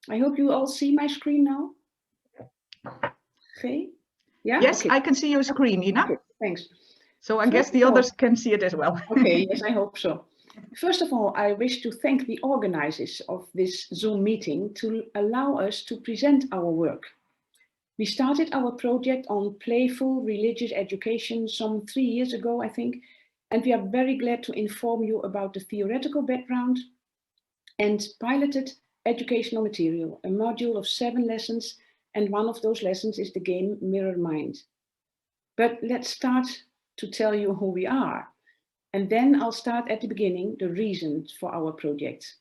I hope you all see my screen now. Okay. Yeah. Yes, okay. I can see your screen, Ina. Okay, thanks. So I guess the others can see it as well. Okay, yes, I hope so. First of all, I wish to thank the organizers of this Zoom meeting to allow us to present our work. We started our project on playful religious education some 3 years ago, I think, and we are very glad to inform you about the theoretical background and piloted educational material, a module of 7 lessons, and one of those lessons is the game MirrorMind. But let's start to tell you who we are. And then I'll start at the beginning, the reasons for our project.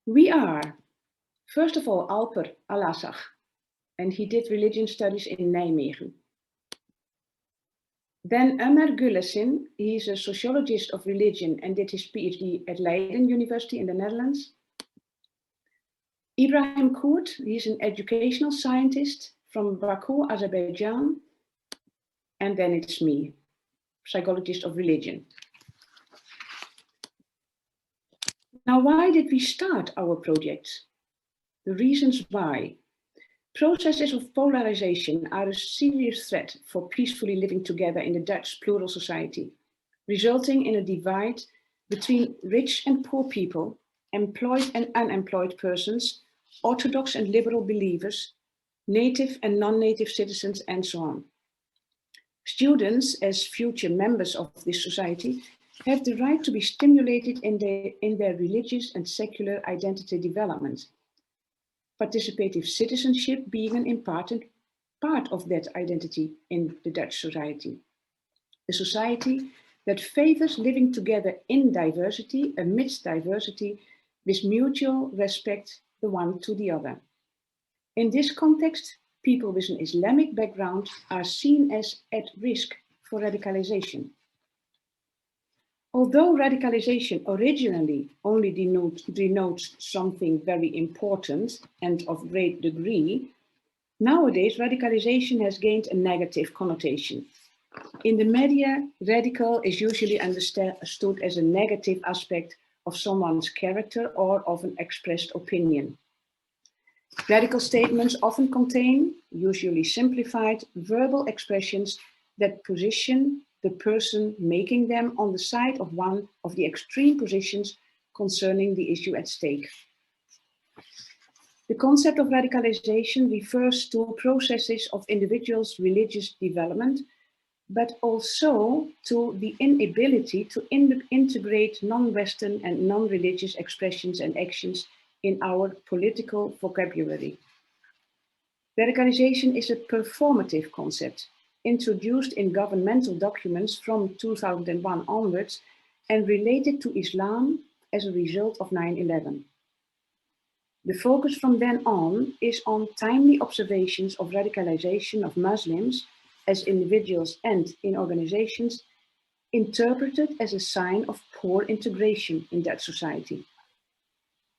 We are, first of all, Alper Al-Assag, and he did religion studies in Nijmegen. Then Ömer Gülesin, he's a sociologist of religion and did his PhD at Leiden University in the Netherlands. Ibrahim Koert, he's an educational scientist from Baku, Azerbaijan. And then it's me, psychologist of religion. Now, why did we start our project? The reasons why. Processes of polarization are a serious threat for peacefully living together in the Dutch plural society, resulting in a divide between rich and poor people, employed and unemployed persons, orthodox and liberal believers, native and non-native citizens, and so on. Students, as future members of this society, have the right to be stimulated in their religious and secular identity development. Participative citizenship being an important part of that identity in the Dutch society. A society that favors living together in diversity, amidst diversity, with mutual respect the one to the other. In this context, people with an Islamic background are seen as at risk for radicalization. Although radicalization originally only denotes something very important and of great degree, nowadays radicalization has gained a negative connotation. In the media, radical is usually understood as a negative aspect of someone's character or of an expressed opinion. Radical statements often contain, usually simplified, verbal expressions that position the person making them on the side of one of the extreme positions concerning the issue at stake. The concept of radicalization refers to processes of individuals' religious development, but also to the inability to integrate non-Western and non-religious expressions and actions in our political vocabulary. Radicalization is a performative concept introduced in governmental documents from 2001 onwards and related to Islam as a result of 9/11. The focus from then on is on timely observations of radicalization of Muslims as individuals and in organizations, interpreted as a sign of poor integration in that society.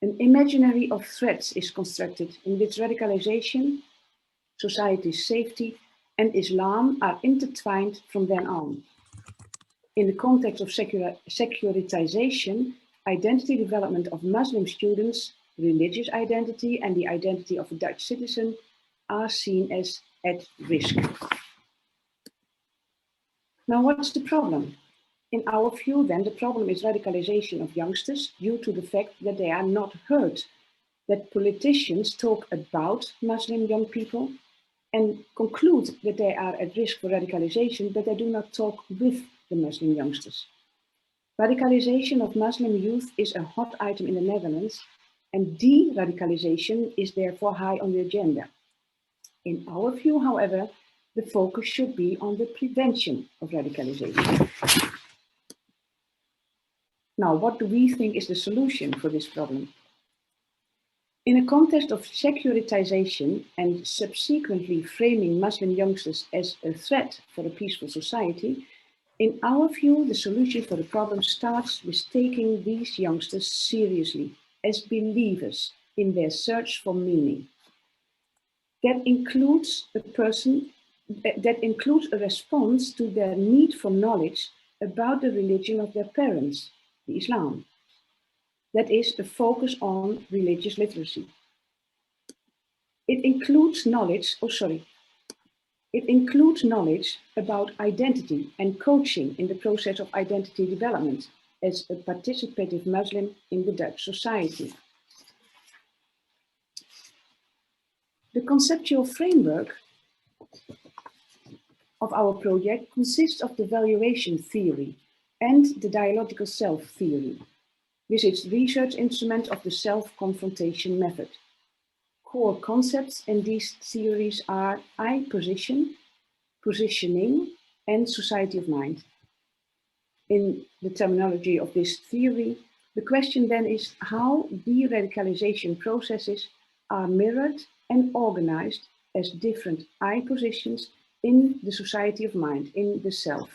An imaginary of threats is constructed in which radicalization, society's safety, and Islam are intertwined from then on. In the context of secularization, identity development of Muslim students, religious identity, and the identity of a Dutch citizen are seen as at risk. Now, what's the problem? In our view, then, the problem is radicalization of youngsters due to the fact that they are not heard, that politicians talk about Muslim young people and conclude that they are at risk for radicalization, but they do not talk with the Muslim youngsters. Radicalization of Muslim youth is a hot item in the Netherlands, and de-radicalization is therefore high on the agenda. In our view, however, the focus should be on the prevention of radicalization. Now, what do we think is the solution for this problem? In a context of secularization and subsequently framing Muslim youngsters as a threat for a peaceful society, in our view, the solution for the problem starts with taking these youngsters seriously as believers in their search for meaning. That includes a response to their need for knowledge about the religion of their parents, the Islam. That is, a focus on religious literacy. It includes knowledge about identity and coaching in the process of identity development as a participative Muslim in the Dutch society. The conceptual framework of our project consists of the valuation theory and the dialogical self theory, with its research instrument of the self-confrontation method. Core concepts in these theories are I position, positioning, and society of mind. In the terminology of this theory, the question then is how de-radicalization processes are mirrored and organized as different I positions in the society of mind, in the self.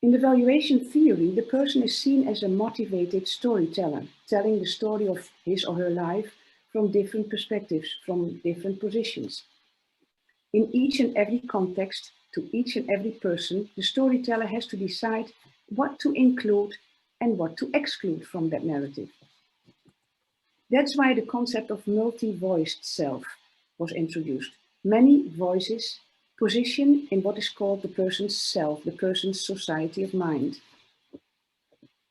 In the valuation theory, the person is seen as a motivated storyteller, telling the story of his or her life from different perspectives, from different positions. In each and every context, to each and every person, the storyteller has to decide what to include and what to exclude from that narrative. That's why the concept of multi-voiced self was introduced. Many voices position in what is called the person's self, the person's society of mind.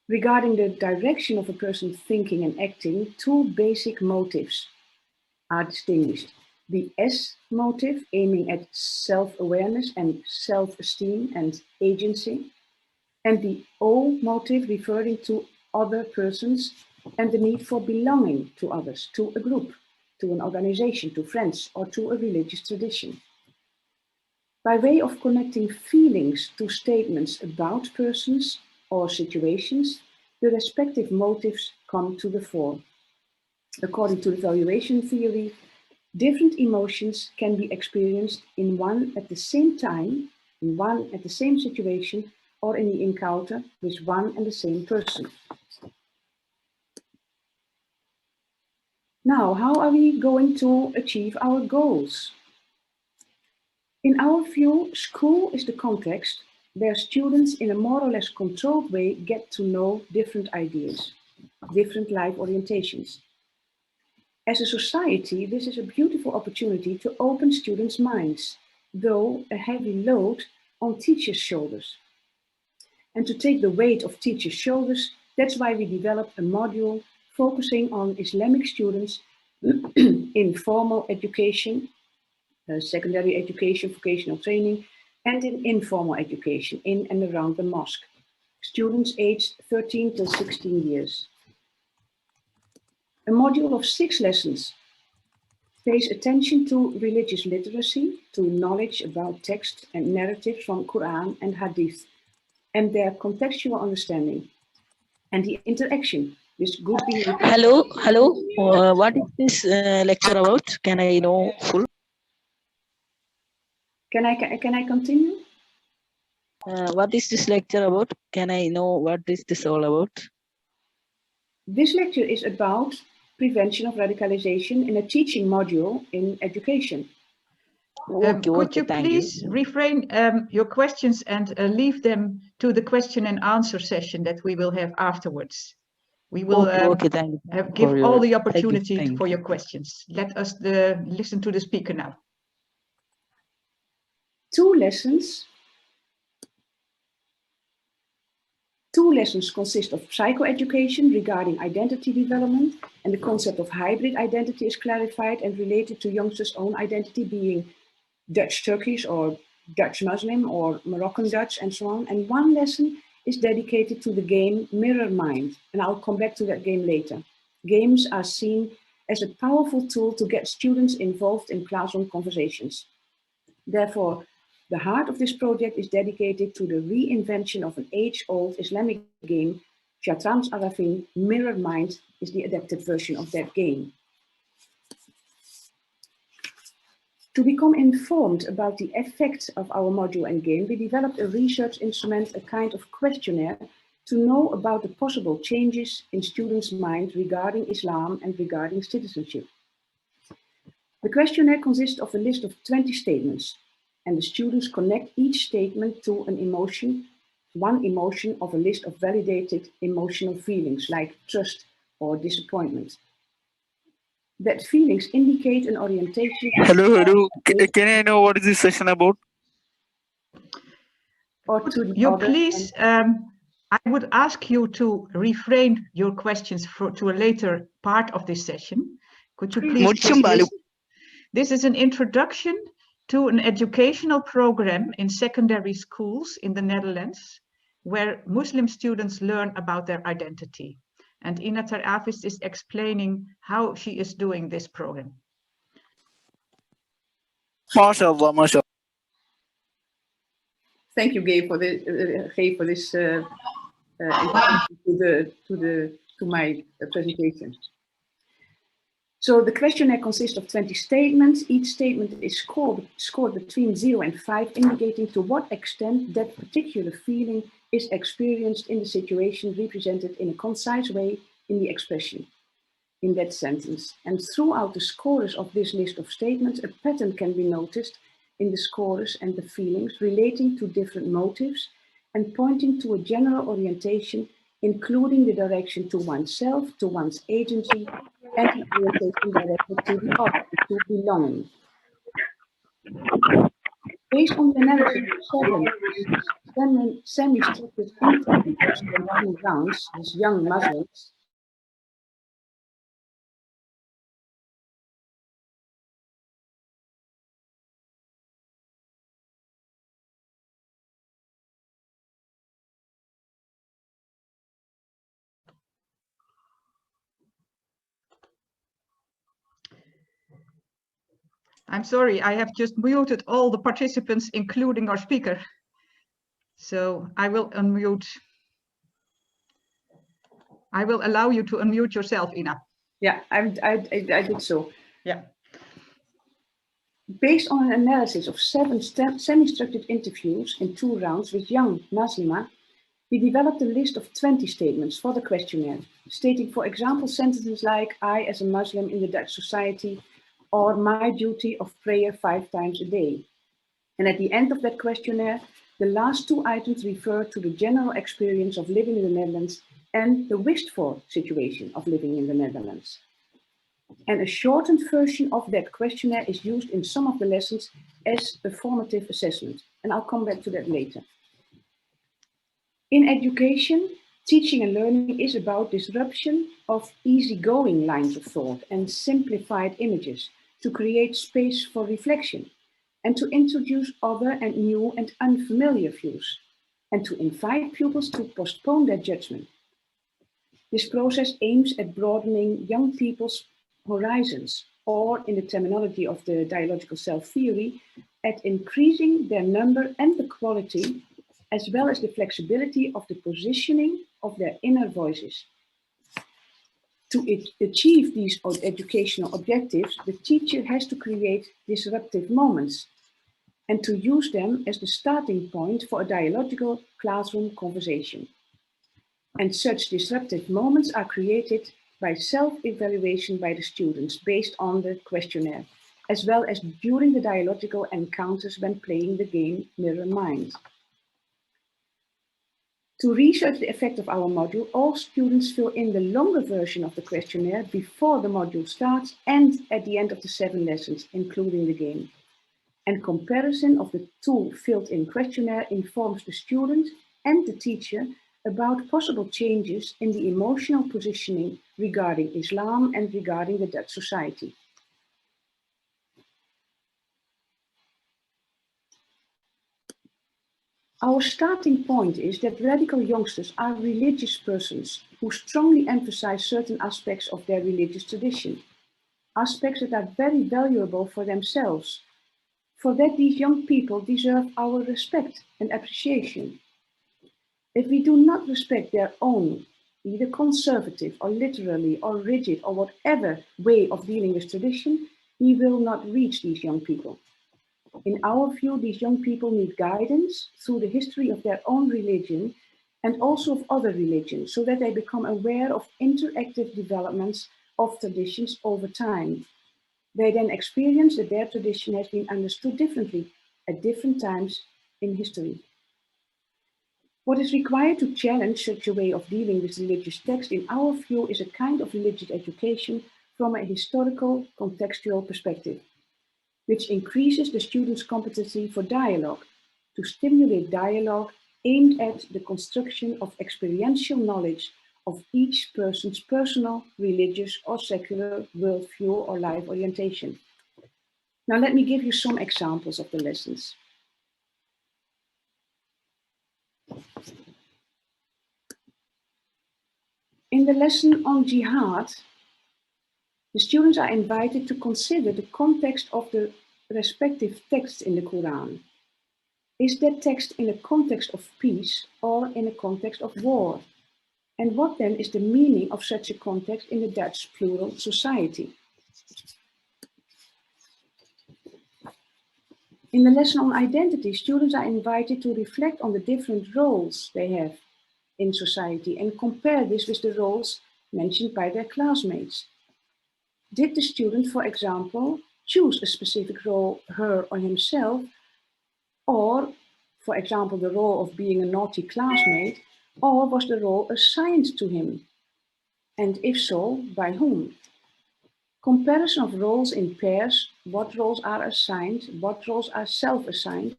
Regarding the direction of a person's thinking and acting, two basic motives are distinguished. The S motive, aiming at self-awareness and self-esteem and agency, and the O motive, referring to other persons and the need for belonging to others, to a group, to an organization, to friends, or to a religious tradition. By way of connecting feelings to statements about persons or situations, the respective motives come to the fore. According to the valuation theory, different emotions can be experienced in one at the same time, in one at the same situation, or in the encounter with one and the same person. Now, how are we going to achieve our goals? In our view, school is the context where students in a more or less controlled way get to know different ideas, different life orientations. As a society, this is a beautiful opportunity to open students' minds, though a heavy load on teachers' shoulders. And to take the weight of teachers' shoulders, that's why we developed a module focusing on Islamic students in formal education, secondary education, vocational training, and in informal education in and around the mosque. Students aged 13 to 16 years. A module of 6 lessons pays attention to religious literacy, to knowledge about text and narratives from Quran and Hadith, and their contextual understanding, and the interaction with good behavior. Hello. What is this lecture about? Can I know full? Can I continue? What is this lecture about? Can I know what is this all about? This lecture is about prevention of radicalization in a teaching module in education. Could you please refrain your questions and leave them to the question and answer session that we will have afterwards? We will give all the opportunity for your questions. Let us listen to the speaker now. 2 lessons consist of psychoeducation regarding identity development, and the concept of hybrid identity is clarified and related to youngsters' own identity being Dutch Turkish or Dutch Muslim or Moroccan Dutch and so on. And 1 lesson is dedicated to the game MirrorMind, and I'll come back to that game later. Games are seen as a powerful tool to get students involved in classroom conversations. Therefore, the heart of this project is dedicated to the re-invention of an age-old Islamic game, Shatranj al-arifin. MirrorMind is the adapted version of that game. To become informed about the effects of our module and game, we developed a research instrument, a kind of questionnaire, to know about the possible changes in students' minds regarding Islam and regarding citizenship. The questionnaire consists of a list of 20 statements, and the students connect each statement to an emotion one emotion of a list of validated emotional feelings like trust or disappointment. That feelings indicate an orientation. Hello. Can I know what is this session about? Or to the you other please, I would ask you to refrain your questions to a later part of this session. Could you please just listen? This is an introduction to an educational program in secondary schools in the Netherlands, where Muslim students learn about their identity. And Ina Avest is explaining how she is doing this program. MashaAllah, MashaAllah. Thank you, Gay, for this to my presentation. So the questionnaire consists of 20 statements. Each statement is scored between 0 and 5, indicating to what extent that particular feeling is experienced in the situation represented in a concise way in the expression in that sentence. And throughout the scores of this list of statements, a pattern can be noticed in the scores and the feelings relating to different motives and pointing to a general orientation, including the direction to oneself, to one's agency, and the orientation directed to the other, to belonging. Based on the analysis of 7 semi-structured interviews in 2 rounds with young Muslims, I'm sorry, I have just muted all the participants, including our speaker. So I will unmute. I will allow you to unmute yourself, Ina. Yeah, I did so. Yeah. Based on an analysis of 7 semi-structured interviews in 2 rounds with young Maslima, we developed a list of 20 statements for the questionnaire, stating, for example, sentences like, I as a Muslim in the Dutch society, or my duty of prayer 5 times a day. And at the end of that questionnaire, the last 2 items refer to the general experience of living in the Netherlands and the wished for situation of living in the Netherlands. And a shortened version of that questionnaire is used in some of the lessons as a formative assessment. And I'll come back to that later. In education, teaching and learning is about disruption of easygoing lines of thought and simplified images to create space for reflection and to introduce other and new and unfamiliar views and to invite pupils to postpone their judgment. This process aims at broadening young people's horizons, or in the terminology of the dialogical self theory, at increasing their number and the quality, as well as the flexibility of the positioning of their inner voices. To achieve these educational objectives, the teacher has to create disruptive moments and to use them as the starting point for a dialogical classroom conversation. And such disruptive moments are created by self-evaluation by the students based on the questionnaire, as well as during the dialogical encounters when playing the game MirrorMind. To research the effect of our module, all students fill in the longer version of the questionnaire before the module starts and at the end of the 7 lessons, including the game. And comparison of the 2 filled-in questionnaire informs the student and the teacher about possible changes in the emotional positioning regarding Islam and regarding the Dutch society. Our starting point is that radical youngsters are religious persons who strongly emphasize certain aspects of their religious tradition, aspects that are very valuable for themselves. For that, these young people deserve our respect and appreciation. If we do not respect their own, either conservative or literally or rigid or whatever way of dealing with tradition, we will not reach these young people. In our view, these young people need guidance through the history of their own religion and also of other religions, so that they become aware of interactive developments of traditions over time. They then experience that their tradition has been understood differently at different times in history. What is required to challenge such a way of dealing with religious text, in our view, is a kind of religious education from a historical, contextual perspective, which increases the student's competency for dialogue, to stimulate dialogue aimed at the construction of experiential knowledge of each person's personal, religious, or secular worldview or life orientation. Now, let me give you some examples of the lessons. In the lesson on jihad, the students are invited to consider the context of the respective texts in the Quran. Is that text in a context of peace or in a context of war? And what then is the meaning of such a context in the Dutch plural society? In the lesson on identity, students are invited to reflect on the different roles they have in society and compare this with the roles mentioned by their classmates. Did the student, for example, choose a specific role, her or himself, or, for example, the role of being a naughty classmate, or was the role assigned to him? And if so, by whom? Comparison of roles in pairs, what roles are assigned, what roles are self-assigned,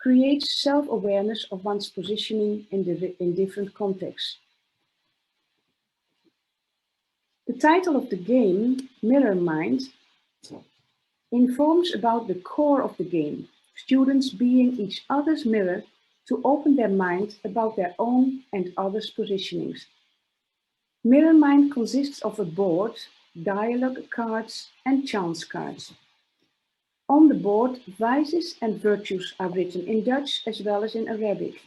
creates self-awareness of one's positioning in different contexts. The title of the game, MirrorMind, informs about the core of the game, students being each other's mirror to open their mind about their own and others' positionings. MirrorMind consists of a board, dialogue cards, and chance cards. On the board, vices and virtues are written in Dutch as well as in Arabic.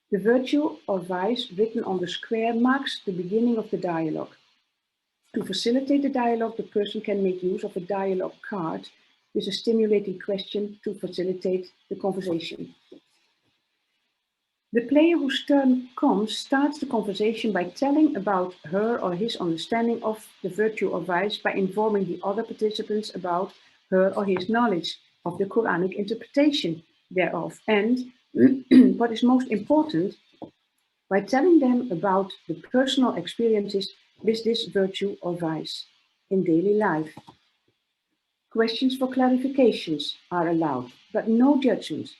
The virtue or vice written on the square marks the beginning of the dialogue. To facilitate the dialogue, the person can make use of a dialogue card with a stimulating question to facilitate the conversation. The player whose turn comes starts the conversation by telling about her or his understanding of the virtue or vice by informing the other participants about her or his knowledge of the Quranic interpretation thereof, and, what is most important, by telling them about the personal experiences with this virtue or vice in daily life. Questions for clarifications are allowed, but no judgment.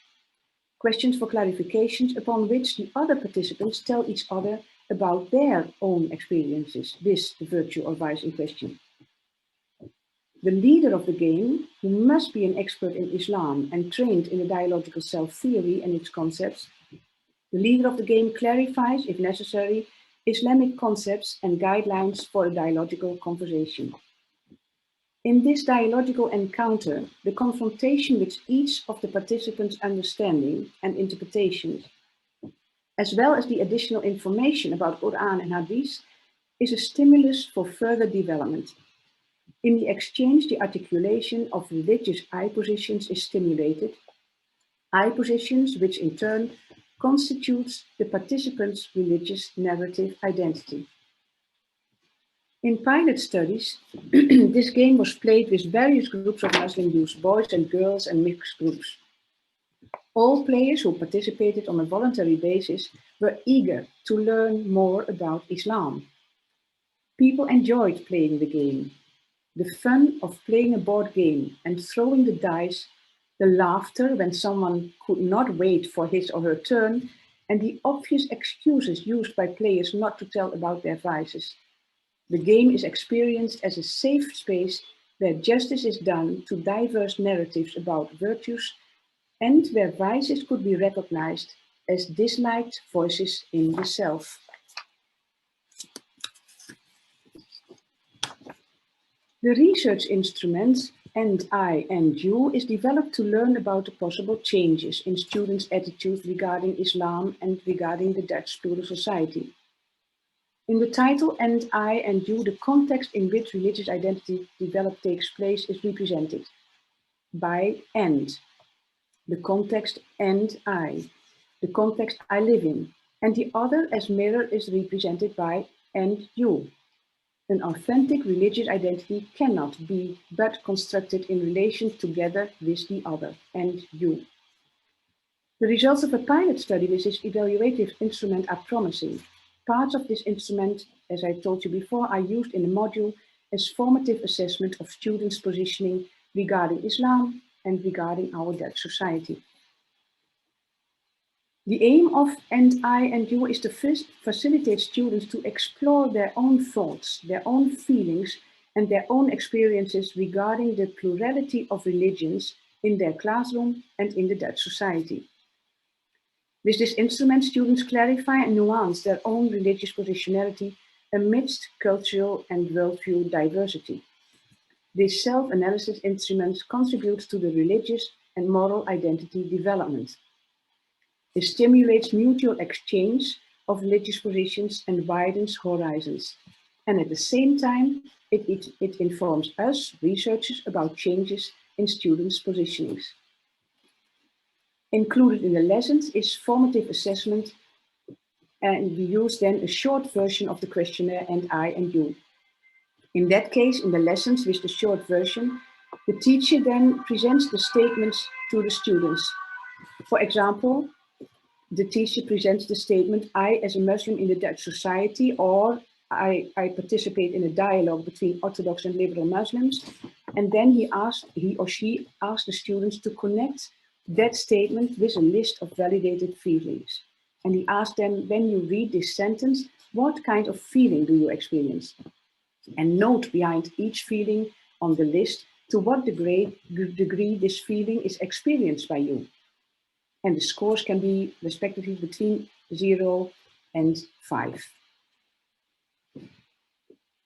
Questions for clarifications upon which the other participants tell each other about their own experiences with the virtue or vice in question. The leader of the game, who must be an expert in Islam and trained in the dialogical self-theory and its concepts, the leader of the game clarifies, if necessary, Islamic concepts and guidelines for a dialogical conversation. In this dialogical encounter, the confrontation with each of the participants' understanding and interpretations, as well as the additional information about Quran and Hadith, is a stimulus for further development. In the exchange, the articulation of religious I-positions is stimulated, I-positions which in turn constitutes the participants' religious narrative identity. In pilot studies, this game was played with various groups of Muslim youth, boys and girls and mixed groups. All players who participated on a voluntary basis were eager to learn more about Islam. People enjoyed playing the game. The fun of playing a board game and throwing the dice, the laughter when someone could not wait for his or her turn, and the obvious excuses used by players not to tell about their vices. The game is experienced as a safe space where justice is done to diverse narratives about virtues and where vices could be recognized as disliked voices in the self. The research instrument And I and You is developed to learn about the possible changes in students' attitudes regarding Islam and regarding the Dutch plural society. In the title And I and You, the context in which religious identity development takes place is represented by and, the context and I, the context I live in, and the other as mirror is represented by and you. An authentic religious identity cannot be but constructed in relation together with the other and you. The results of a pilot study with this evaluative instrument are promising. Parts of this instrument, as I told you before, are used in the module as formative assessment of students' positioning regarding Islam and regarding our Dutch society. The aim of NICMCR is to facilitate students to explore their own thoughts, their own feelings, and their own experiences regarding the plurality of religions in their classroom and in the Dutch society. With this instrument, students clarify and nuance their own religious positionality amidst cultural and worldview diversity. This self-analysis instrument contributes to the religious and moral identity development. It stimulates mutual exchange of religious positions and widens horizons. And at the same time, it informs us, researchers, about changes in students' positionings. Included in the lessons is formative assessment, and we use then a short version of the questionnaire NICMCR. In that case, in the lessons with the short version, the teacher then presents the statements to the students. For example, the teacher presents the statement, I as a Muslim in the Dutch society, or I participate in a dialogue between Orthodox and liberal Muslims. And then he or she asks the students to connect that statement with a list of validated feelings. And he asks them, when you read this sentence, what kind of feeling do you experience? And note behind each feeling on the list to what degree this feeling is experienced by you. And the scores can be respectively between 0 and 5.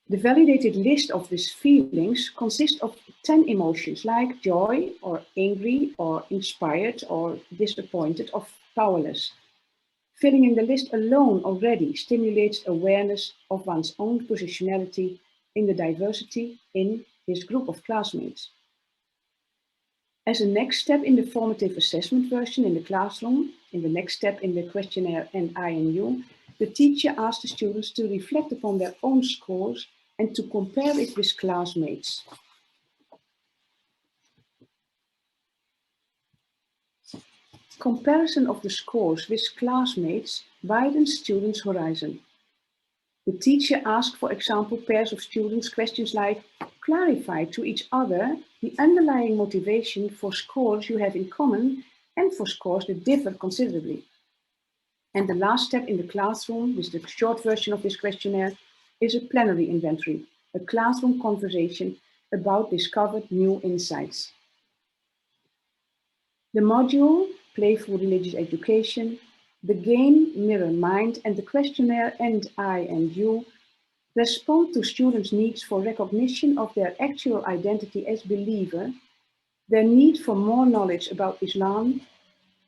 The validated list of these feelings consists of 10 emotions like joy or angry or inspired or disappointed or powerless. Filling in the list alone already stimulates awareness of one's own positionality in the diversity in his group of classmates. As a next step in the formative assessment version in the classroom, in the next step in the questionnaire NICMCR, the teacher asks the students to reflect upon their own scores and to compare it with classmates. Comparison of the scores with classmates widens students' horizon. The teacher asks, for example, pairs of students questions like, clarify to each other the underlying motivation for scores you have in common and for scores that differ considerably. And the last step in the classroom, with the short version of this questionnaire, is a plenary inventory, a classroom conversation about discovered new insights. The module, Playful Religious Education, the game, MirrorMind, and the questionnaire NICMCR respond to students' needs for recognition of their actual identity as believer, their need for more knowledge about Islam,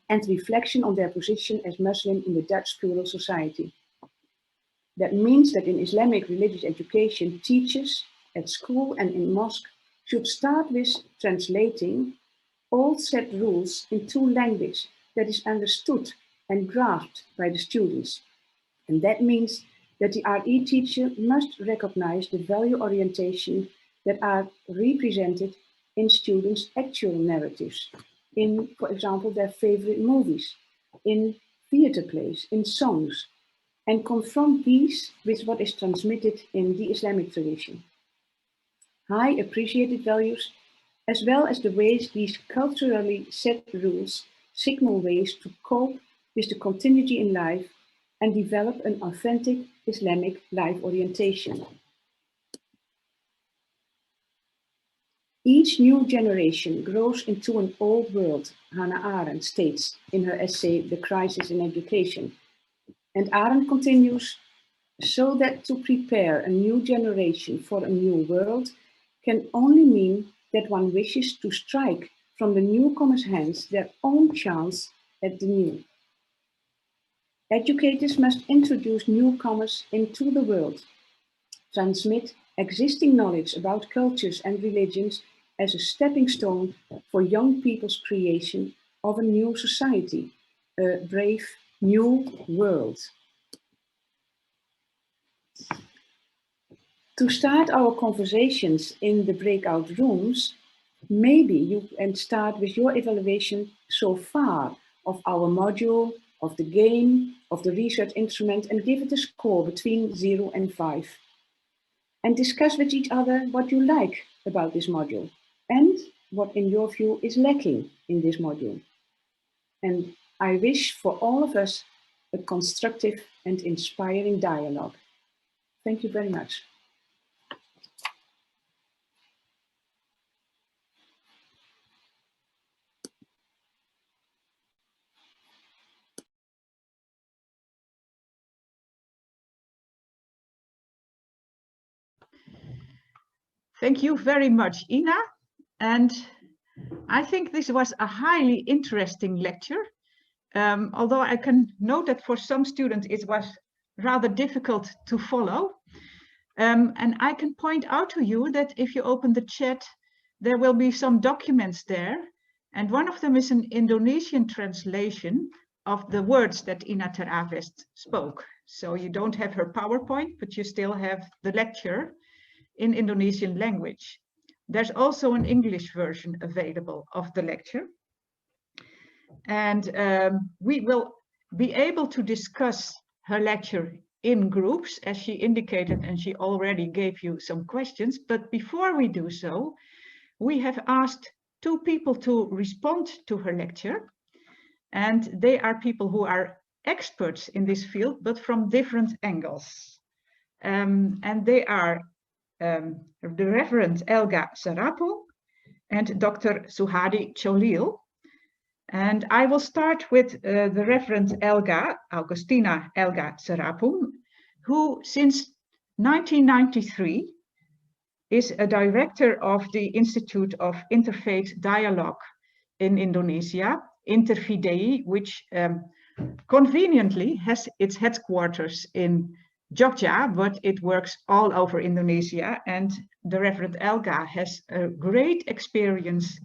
and reflection on their position as Muslim in the Dutch plural society. That means that in Islamic religious education, teachers at school and in mosque should start with translating all set rules into language that is understood and grasped by the students. And that means that the RE teacher must recognize the value orientation that are represented in students' actual narratives, in, for example, their favorite movies, in theater plays, in songs, and confront these with what is transmitted in the Islamic tradition. High appreciated values, as well as the ways these culturally set rules signal ways to cope with the continuity in life and develop an authentic Islamic life orientation. Each new generation grows into an old world, Hannah Arendt states in her essay, The Crisis in Education. And Arendt continues, so that to prepare a new generation for a new world can only mean that one wishes to strike from the newcomers' hands their own chance at the new. Educators must introduce newcomers into the world, transmit existing knowledge about cultures and religions as a stepping stone for young people's creation of a new society, a brave new world. To start our conversations in the breakout rooms, maybe you can start with your evaluation so far of our module, of the game, of the research instrument, and give it a score between 0 and 5. And discuss with each other what you like about this module and what in your view is lacking in this module. And I wish for all of us a constructive and inspiring dialogue. Thank you very much. Thank you very much, Ina. And I think this was a highly interesting lecture. Although I can note that for some students it was rather difficult to follow. And I can point out to you that if you open the chat, there will be some documents there. And one of them is an Indonesian translation of the words that Ina ter Avest spoke. So you don't have her PowerPoint, but you still have the lecture in Indonesian language. There's also an English version available of the lecture. And we will be able to discuss her lecture in groups, as she indicated, and she already gave you some questions. But before we do so, we have asked 2 people to respond to her lecture. And they are people who are experts in this field, but from different angles. And they are the Reverend Elga Sarapung and Dr. Suhadi Cholil. And I will start with the Reverend Elga, Augustina Elga Sarapung, who since 1993 is a director of the Institute of Interfaith Dialogue in Indonesia, Intervidei, which conveniently has its headquarters in Jogja, but it works all over Indonesia. And the Reverend Elga has a great experience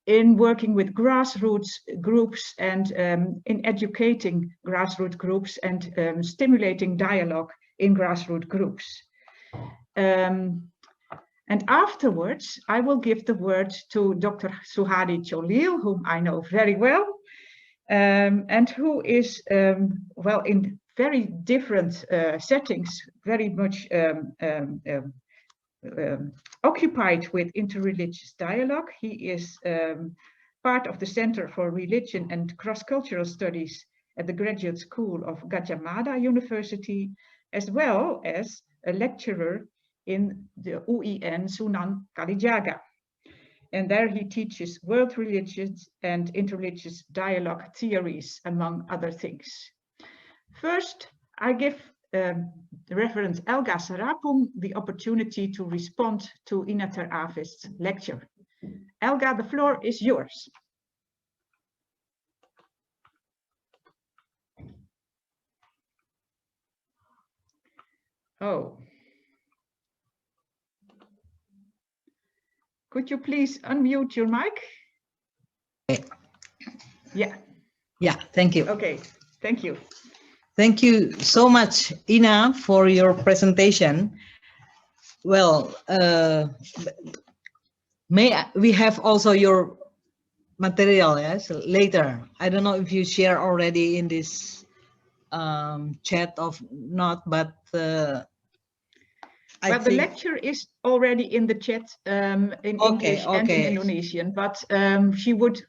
in working with grassroots groups and in educating grassroots groups and stimulating dialogue in grassroots groups. And afterwards, I will give the word to Dr. Suhadi Cholil, whom I know very well, and who is, well, in very different settings, very much occupied with interreligious dialogue. He is part of the Center for Religion and Cross-Cultural Studies at the Graduate School of Gadjah Mada University, as well as a lecturer in the UIN Sunan Kalijaga. And there he teaches world religions and interreligious dialogue theories, among other things. First, I give the Reverend Elga Sarapung the opportunity to respond to Ina ter Avest's lecture. Elga, the floor is yours. Oh. Could you please unmute your mic? Okay. Yeah. Yeah, thank you. Okay, thank you. Thank you so much, Ina, for your presentation. Well, we have also your material, yes, later. I don't know if you share already in this chat or not, but well, the lecture is already in the chat in English and in Indonesian, but she would,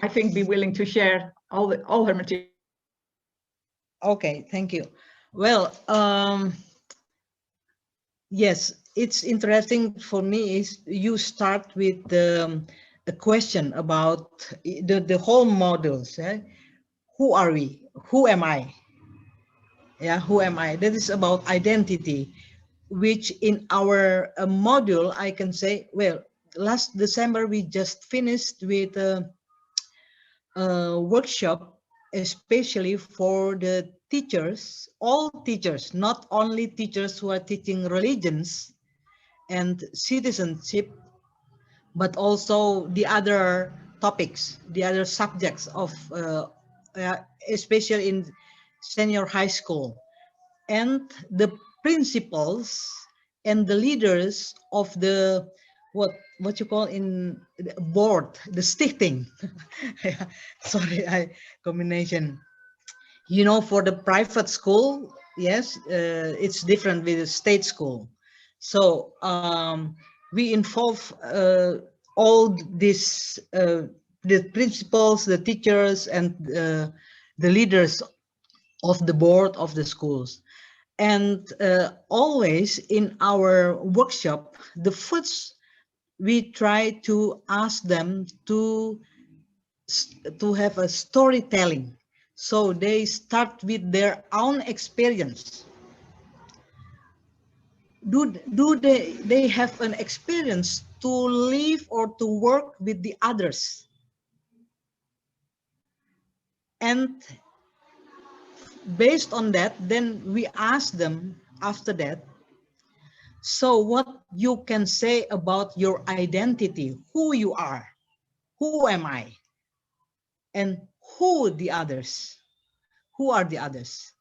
I think, be willing to share all her material. Okay, thank you. Well, yes, it's interesting for me is you start with a question about the whole models. Eh? Who are we? Who am I? Yeah, who am I? That is about identity, which in our module, I can say, well, last December, we just finished with a workshop, especially for the teachers, all teachers, not only teachers who are teaching religions and citizenship, but also the other topics, the other subjects of, especially in senior high school, and the principals and the leaders of the what you call in board, the stichting. Sorry, I combination. You know, for the private school, yes, it's different with the state school. So we involve all this, the principals, the teachers, and the leaders of the board of the schools. And always in our workshop, the first we try to ask them to have a storytelling. So they start with their own experience. Do they have an experience to live or to work with the others? And based on that, then we ask them after that, so what you can say about your identity, who you are, who am I, and who the others, who are the others,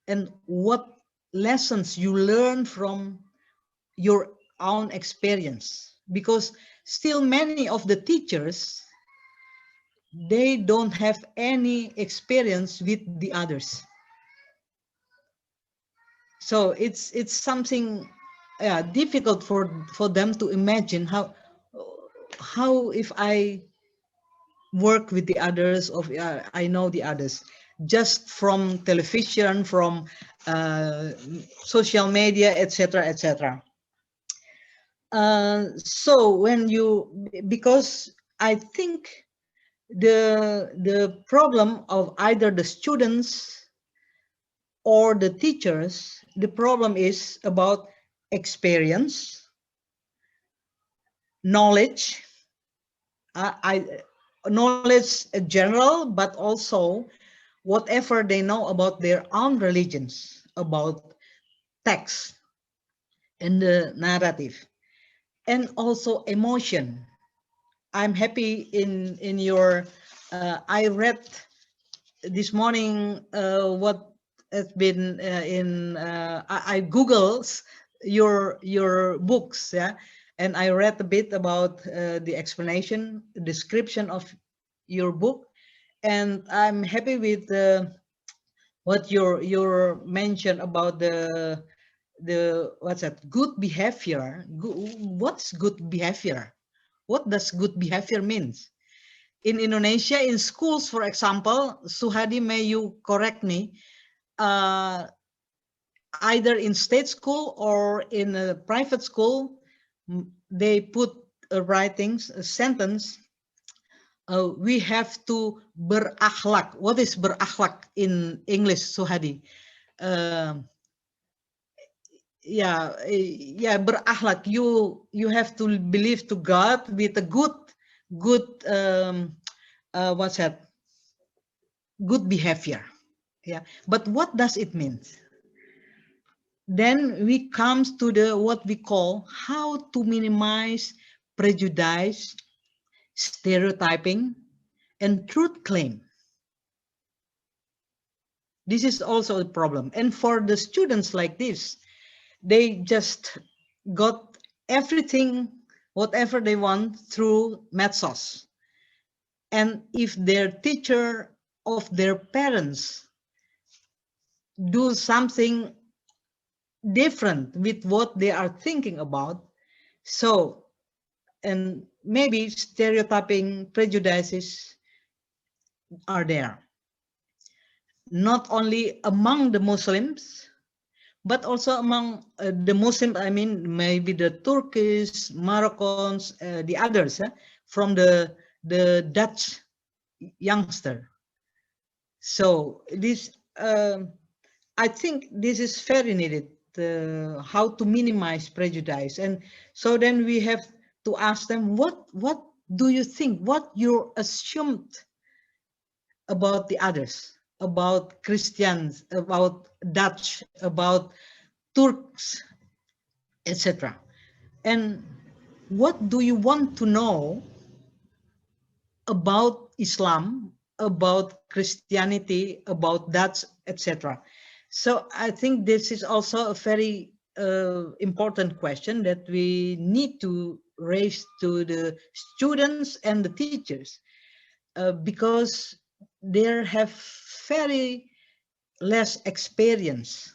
and what lessons you learn from your own experience. Because still many of the teachers, they don't have any experience with the others. So it's something difficult for them to imagine how if I work with the others, or I know the others just from television, from social media, etc., etc. So when you, because I think the problem of either the students or the teachers, the problem is about experience, knowledge, knowledge general, but also whatever they know about their own religions, about text and the narrative, and also emotion. I'm happy in your, I read this morning what has been I Googled your books, yeah, and I read a bit about the explanation, description of your book, and I'm happy with what your mention about the what's that, good behavior. What's good behavior? What does good behavior means? In Indonesia, in schools, for example, Suhadi, may you correct me, either in state school or in a private school, they put writings, a sentence, we have to berakhlak. What is berakhlak in English, Suhadi? Yeah, berakhlak. You have to believe to God with a good what's that? Good behavior. Yeah, but what does it mean? Then we comes to the what we call how to minimize prejudice, stereotyping, and truth claim. This is also a problem. And for the students like this, they just got everything, whatever they want through Medsos. And if their teacher of their parents do something different with what they are thinking about, so, and maybe stereotyping, prejudices are there. Not only among the Muslims, but also among the Muslims, I mean, maybe the Turkish, Moroccans, the others, from the Dutch youngster. So this, I think this is very needed, how to minimize prejudice. And so then we have to ask them, what do you think, what you assumed about the others, about Christians, about Dutch, about Turks, etc. And what do you want to know about Islam, about Christianity, about Dutch, etc. So I think this is also a very important question that we need to raised to the students and the teachers, because they have very less experience.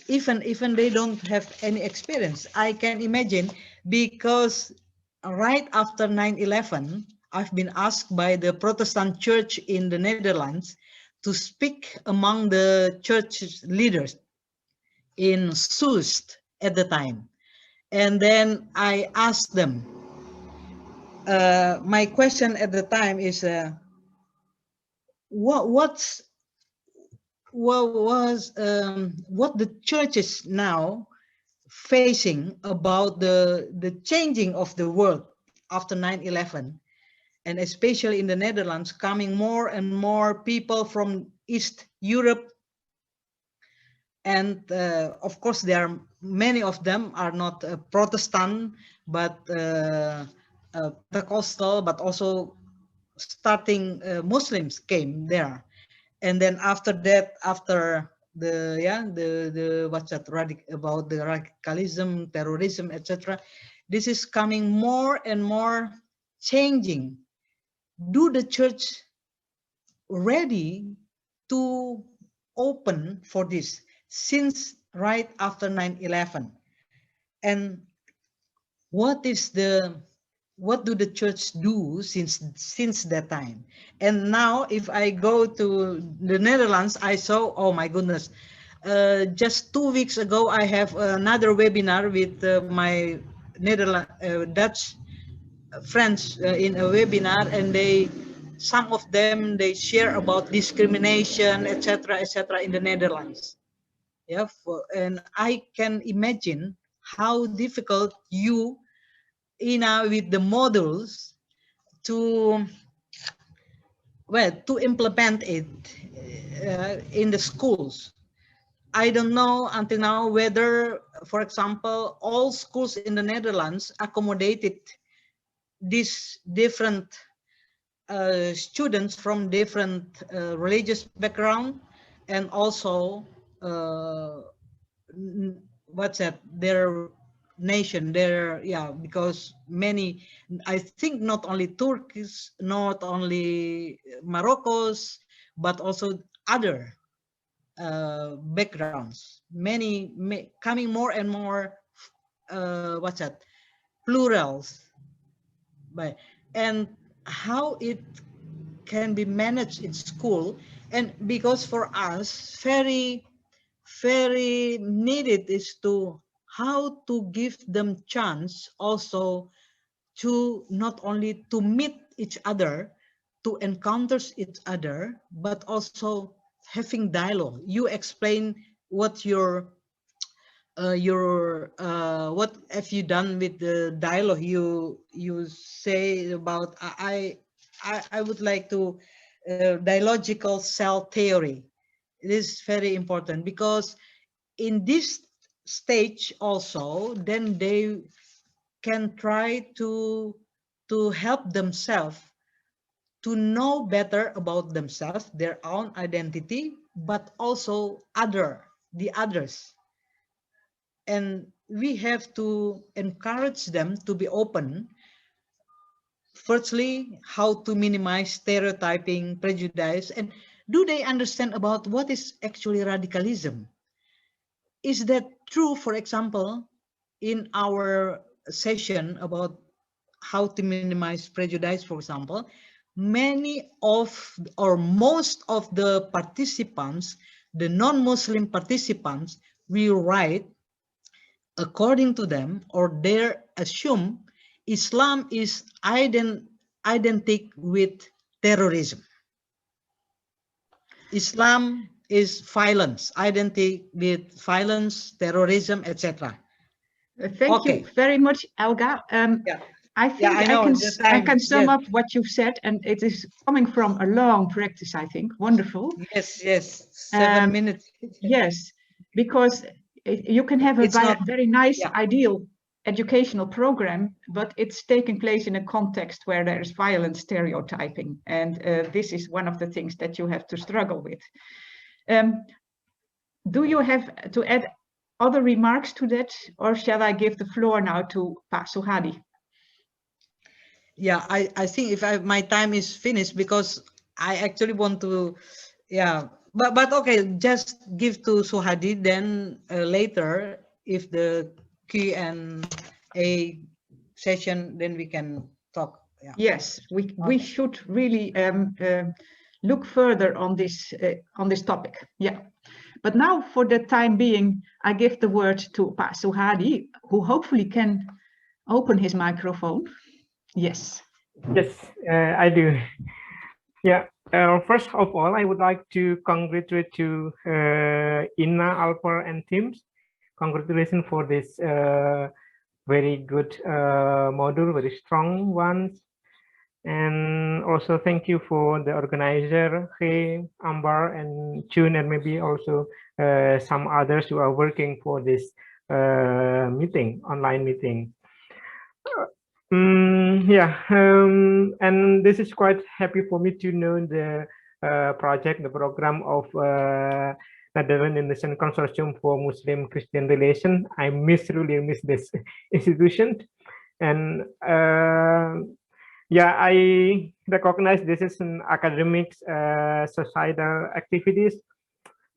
Even they don't have any experience. I can imagine, because right after 9/11, I've been asked by the Protestant church in the Netherlands to speak among the church leaders in Soest at the time. And then I asked them, my question at the time is, what the church is now facing about the changing of the world after 9/11, and especially in the Netherlands, coming more and more people from East Europe. And of course, there are many of them are not Protestant, but Pentecostal, but also starting Muslims came there. And then after that, after the what's that, about the radicalism, terrorism, etc., this is coming more and more changing. Do the church ready to open for this since right after 9/11? And what do the church do since that time? And now if I go to the Netherlands, I saw, oh my goodness, just 2 weeks ago I have another webinar with my Netherlands Dutch friends in a webinar, and some of them they share about discrimination, etc., in the Netherlands. Yeah, and I can imagine how difficult you with the modules to implement it in the schools. I don't know until now whether, for example, all schools in the Netherlands accommodated these different students from different religious background, and also their nation, because many, I think not only Turkish, not only Moroccos, but also other backgrounds, many coming more and more plurals. And how it can be managed in school, and because for us very needed is to how to give them chance also to not only to meet each other, to encounter each other, but also having dialogue. You explain what what have you done with the dialogue you say about, I would like to dialogical cell theory. It is very important, because in this stage also then they can try to help themselves to know better about themselves, their own identity, but also the others. And we have to encourage them to be open. Firstly, how to minimize stereotyping, prejudice, and do they understand about what is actually radicalism? Is that true, for example, in our session about how to minimize prejudice, for example, many of or most of the participants, the non-Muslim participants, will write, according to them, or they assume Islam is identical with terrorism. Islam is violence, identical with violence, terrorism, etc. Thank you very much, Elga. I think I can sum up what you've said, and it is coming from a long practice, I think. Wonderful. Yes, 7 minutes. Yes, because you can have a very nice, ideal educational program, but it's taking place in a context where there is violent stereotyping, and this is one of the things that you have to struggle with. Do you have to add other remarks to that, or shall I give the floor now to Pa Suhadi? yeah, I think if my time is finished, because I actually want to, yeah, but okay, just give to Suhadi, then later if the Q&A session, then we can talk. Yeah. Yes, we should really look further on this topic. Yeah, but now for the time being, I give the word to Pak Suhadi, who hopefully can open his microphone. Yes. Yes, I do. Yeah. First of all, I would like to congratulate to Inna, Alper, and teams. Congratulations for this very good module, very strong ones. And also thank you for the organizer, He, Ambar, and Chun, and maybe also some others who are working for this meeting, online meeting. And this is quite happy for me to know the project, the program of Netherlands-Indonesia Consortium for Muslim-Christian Relations. I really miss this institution. And yeah, I recognize this is an academic societal activities,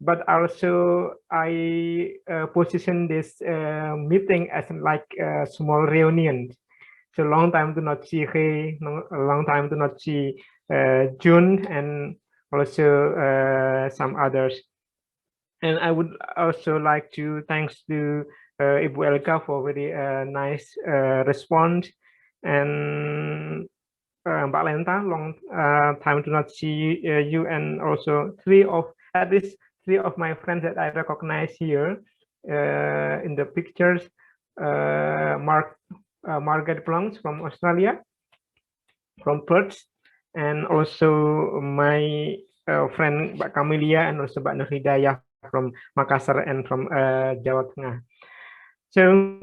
but also I position this meeting as like a small reunion. So long time to not see He, a long time to not see June, and also some others. And I would also like to thanks to Ibu Elga for very nice response, and Mbak Lenta, long time to not see you, and also at least three of my friends that I recognize here in the pictures. Margaret Plunks from Australia, from Perth, and also my friend Mbak Camelia, and also Mbak Nur Hidayah from Makassar and from Jawa Tengah. So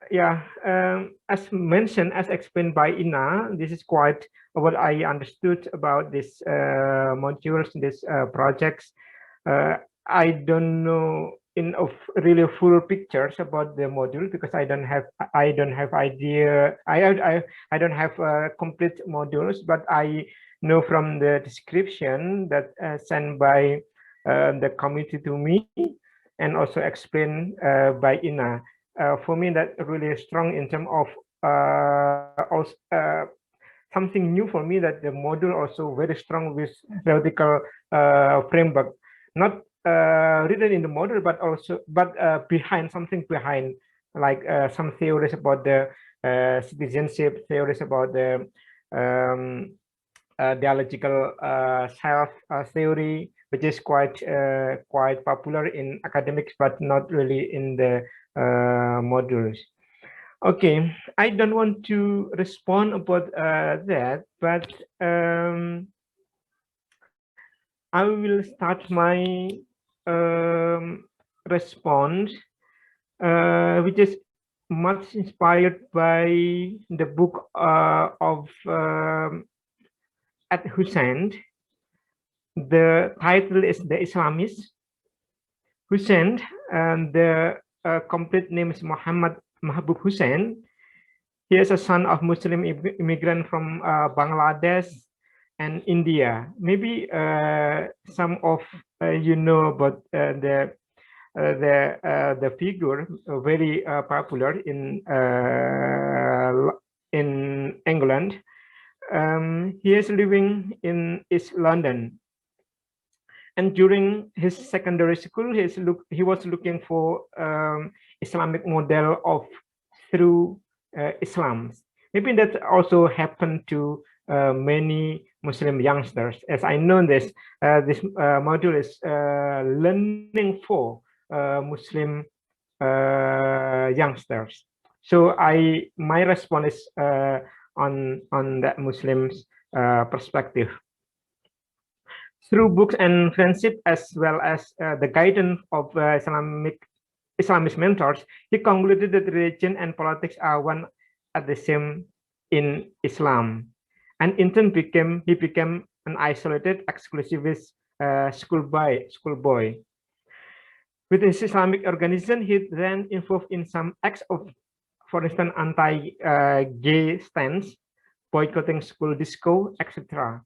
yeah, as mentioned, as explained by Ina, this is quite what I understood about this modules, this projects. I don't know in really full pictures about the module, because I don't have idea. I don't have complete modules, but I know from the description that sent by the committee to me, and also explained by Ina. For me, that really strong in terms of something new for me, that the module also very strong with theoretical framework, not written in the model, but also behind something behind, like some theories about the citizenship, theories about the dialogical self theory, which is quite popular in academics, but not really in the modules. Okay, I don't want to respond about that, but I will start my response, which is much inspired by the book of Ed Hussein. The title is The Islamist. Hussein, and the complete name is Muhammad Mahbub Hussein. He is a son of Muslim immigrant from Bangladesh and India. Maybe some of you know about the figure, very popular in England. He is living in East London, and during his secondary school, he was looking for Islamic model of through Islam. Maybe that also happened to many Muslim youngsters. As I know this module is learning for Muslim youngsters. So my response is on that Muslims perspective. Through books and friendship, as well as the guidance of Islamist mentors, he concluded that religion and politics are one at the same in Islam, and in turn he became an isolated, exclusivist schoolboy. With his Islamic organization, he then involved in some acts of for instance, anti-gay stance, boycotting school disco, etc.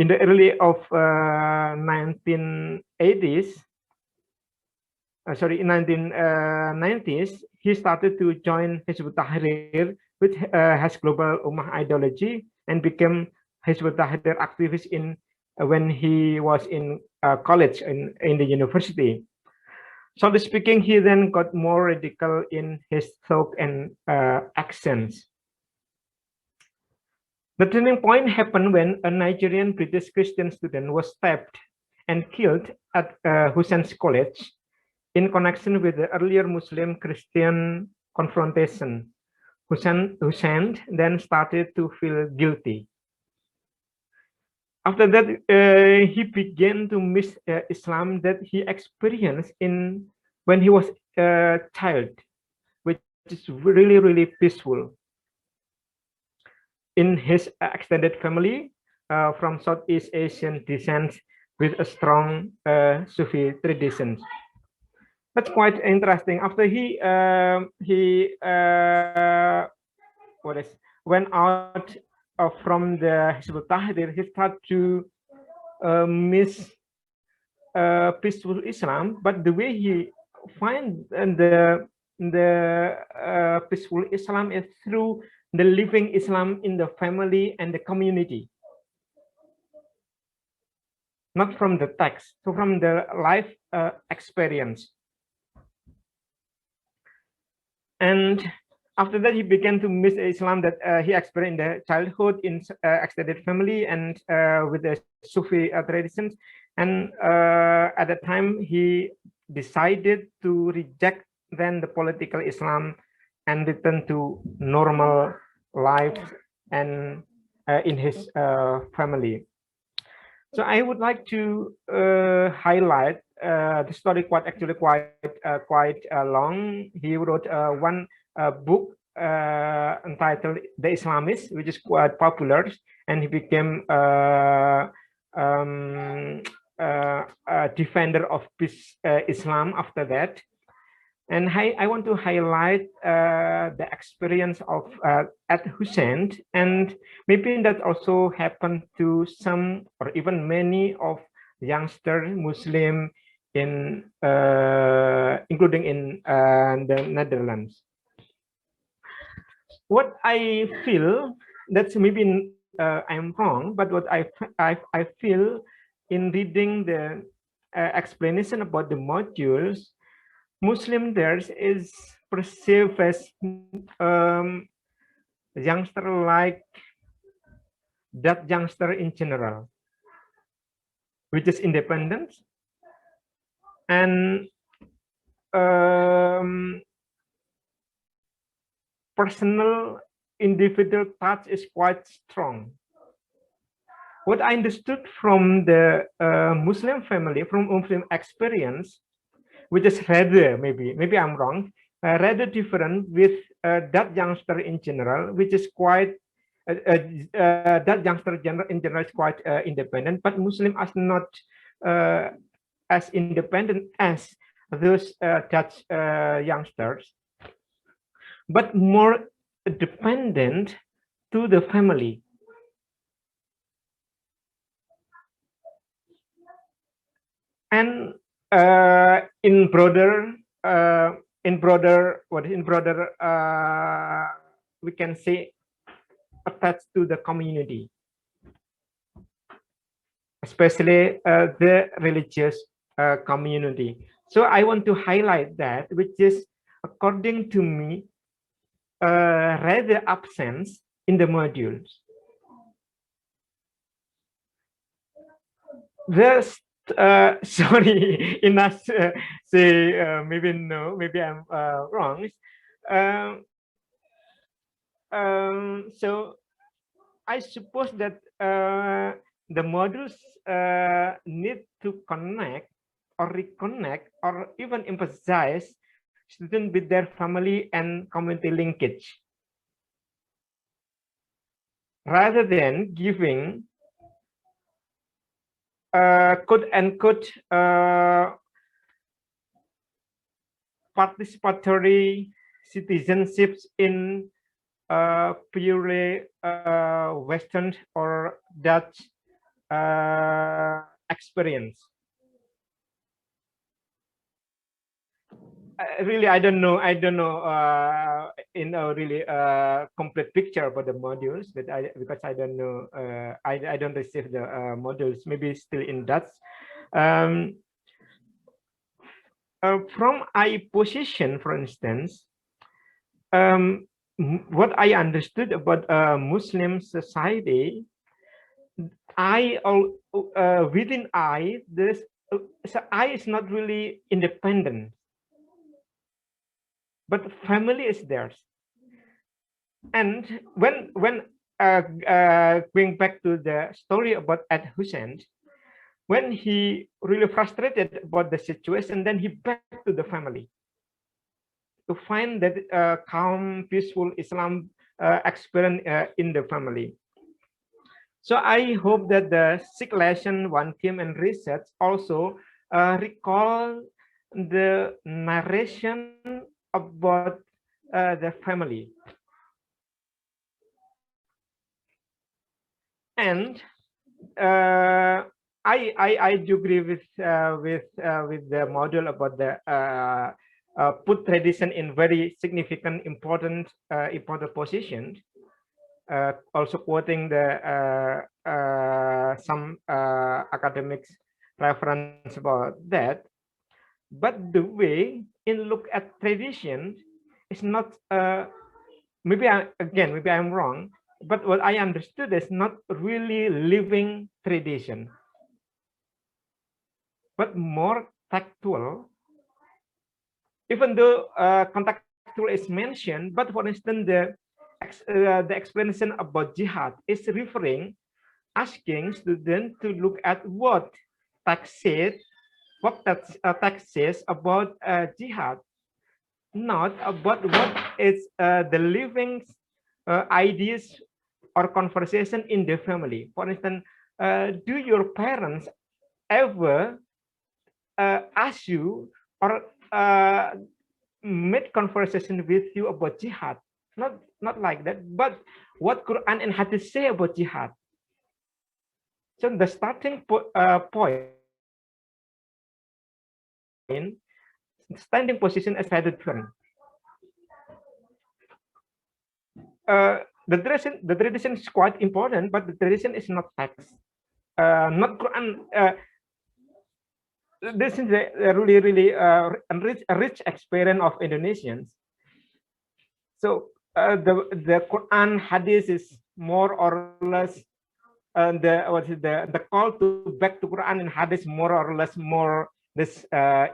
In the early of 1980s, in 1990s, he started to join Hizbut Tahrir, which has global Ummah ideology, and became Hizbut Tahrir activist when he was in college in the university. So speaking, he then got more radical in his thought and actions. The turning point happened when a Nigerian British Christian student was stabbed and killed at Hussein's College in connection with the earlier Muslim-Christian confrontation. Hussein then started to feel guilty. After that, he began to miss Islam that he experienced when he was a child, which is really, really peaceful. In his extended family from Southeast Asian descent with a strong Sufi tradition. That's quite interesting. After he went out from the Hizbut Tahrir, he started to miss peaceful Islam. But the way he find the peaceful Islam is through the living Islam in the family and the community, not from the text, so from the life experience. And after that, he began to miss Islam that he experienced in the childhood in extended family and with the Sufi traditions. And at the time, he decided to reject then the political Islam and return to normal life and in his family. So I would like to highlight the story quite long. He wrote one book entitled The Islamist, which is quite popular, and he became a defender of peace Islam after that. And I want to highlight the experience of at Hussein, and maybe that also happened to some or even many of youngster Muslim in including in the Netherlands. What I feel, that's maybe I'm wrong, but what I feel in reading the explanation about the modules, Muslim there is perceived as youngster like that youngster in general, which is independent and personal individual touch is quite strong. What I understood from the Muslim family, from Muslim experience, which is rather, maybe I'm wrong, rather different with that youngster in general, which is quite, that youngster in general is quite independent, but Muslim are not as independent as those Dutch youngsters, but more dependent to the family. And in broader, we can say attached to the community, especially the religious community. So I want to highlight that, which is, according to me, rather absent in the modules. There's sorry, Inas say maybe no, maybe I'm wrong. So I suppose that the modules need to connect or reconnect or even emphasize students with their family and community linkage, rather than giving quote-unquote participatory citizenships in purely Western or Dutch experience. Really, I don't know in a really complete picture about the modules, but because I don't know, I don't receive the modules, maybe still in Dutch. From I position, for instance, what I understood about Muslim society, within I, so I is not really independent, but family is theirs. And when going back to the story about Ed Hussein, when he really frustrated about the situation, then he back to the family to find that calm, peaceful Islam experience in the family. So I hope that the Sikh lesson one team and research also recall the narration about the family. And I do agree with the module about the put tradition in very significant, important position. Also quoting the some academics reference about that. But the way in look at tradition is not maybe I'm wrong, but what I understood is not really living tradition, but more tactual. Even though contextual is mentioned, but for instance, the explanation about jihad is asking students to look at what text says about jihad, not about what is the living ideas or conversation in the family. For instance, do your parents ever ask you or made conversation with you about jihad? Not like that, but what Quran and Hadith say about jihad. So the starting point, standing position is very different. The tradition is quite important, but the tradition is not text, not Quran. This is a really rich experience of Indonesians. So the Quran Hadith is more or less the call to back to Quran and Hadith more or less this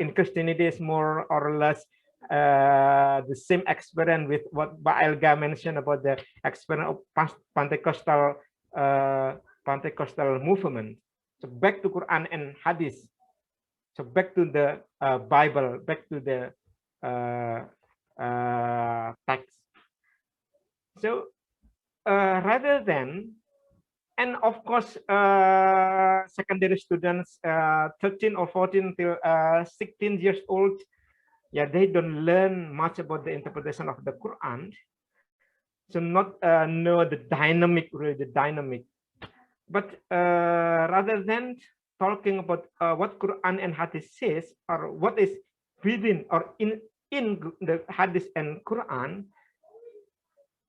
in Christianity is more or less the same experience with what Elga mentioned about the experience of Pentecostal movement. So back to Quran and Hadith. So back to the Bible, back to the text. So rather than, and of course, secondary students, 13 or 14 till 16 years old, yeah, they don't learn much about the interpretation of the Quran. So not know the dynamic, really the dynamic. But rather than talking about what Quran and Hadith says, or what is within or in the Hadith and Quran,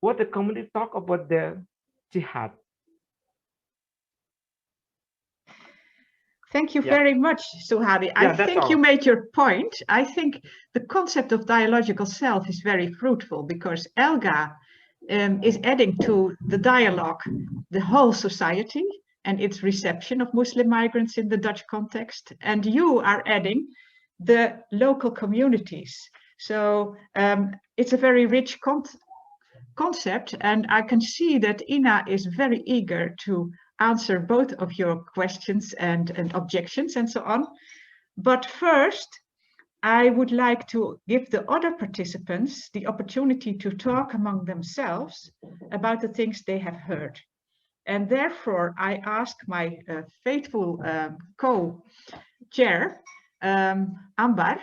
what the community talk about the jihad. Thank you very much, Suhadi. I think you made your point. I think the concept of dialogical self is very fruitful because Elga is adding to the dialogue the whole society and its reception of Muslim migrants in the Dutch context. And you are adding the local communities. So it's a very rich concept. And I can see that Ina is very eager to answer both of your questions and objections and so on. But first, I would like to give the other participants the opportunity to talk among themselves about the things they have heard. And therefore, I ask my faithful co-chair Ambar,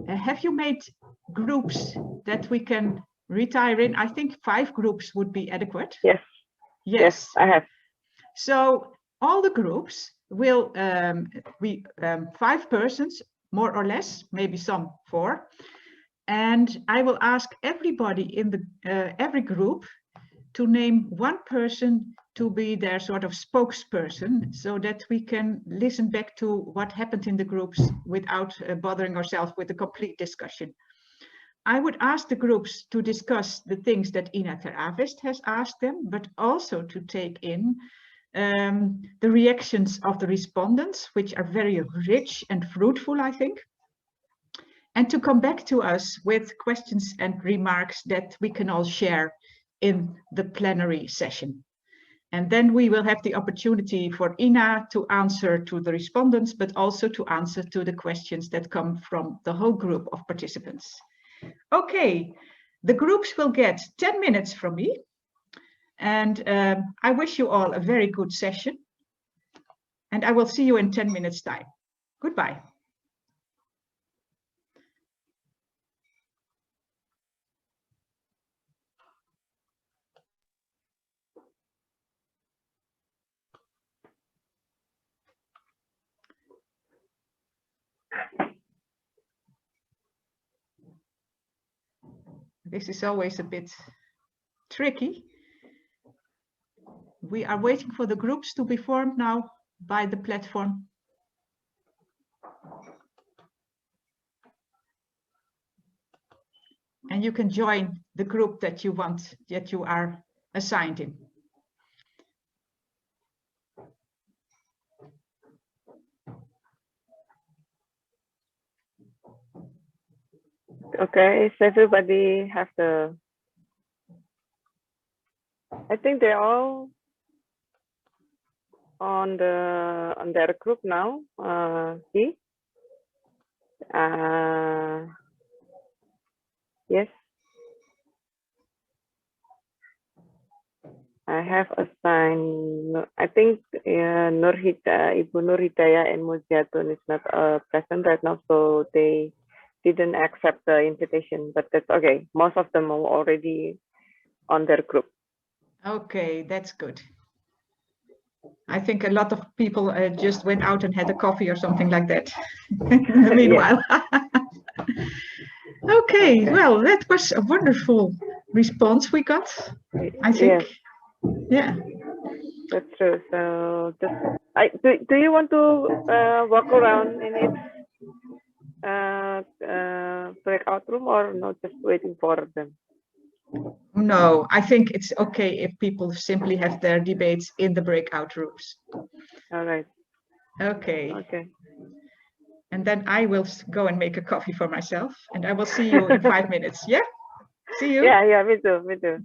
have you made groups that we can retire in? I think 5 groups would be adequate. Yes. Yes, yes, I have. So all the groups will be 5 persons, more or less, maybe some 4. And I will ask everybody in the every group to name 1 person to be their sort of spokesperson, so that we can listen back to what happened in the groups without bothering ourselves with a complete discussion. I would ask the groups to discuss the things that Ina ter Avest has asked them, but also to take in the reactions of the respondents, which are very rich and fruitful, I think, and to come back to us with questions and remarks that we can all share in the plenary session. And then we will have the opportunity for Ina to answer to the respondents, but also to answer to the questions that come from the whole group of participants. Okay, the groups will get 10 minutes from me. And I wish you all a very good session. And I will see you in 10 minutes time. Goodbye. This is always a bit tricky. We are waiting for the groups to be formed now by the platform. And you can join the group that you want, that you are assigned in. Okay, so everybody have the, I think they're all on their group now. See? Yes. I have assigned, I think Ibu Nur Hidayah and Mujatun is not present right now, so they didn't accept the invitation, but that's okay. Most of them are already on their group. Okay, that's good. I think a lot of people just went out and had a coffee or something like that. Meanwhile. Okay, well, that was a wonderful response we got, I think. Yes. Yeah. That's true. So just, do you want to walk around in its breakout room, or not, just waiting for them? No, I think it's okay if people simply have their debates in the breakout rooms. All right. Okay. Okay. And then I will go and make a coffee for myself, and I will see you in 5 minutes. Yeah? See you. Yeah, me too, me too.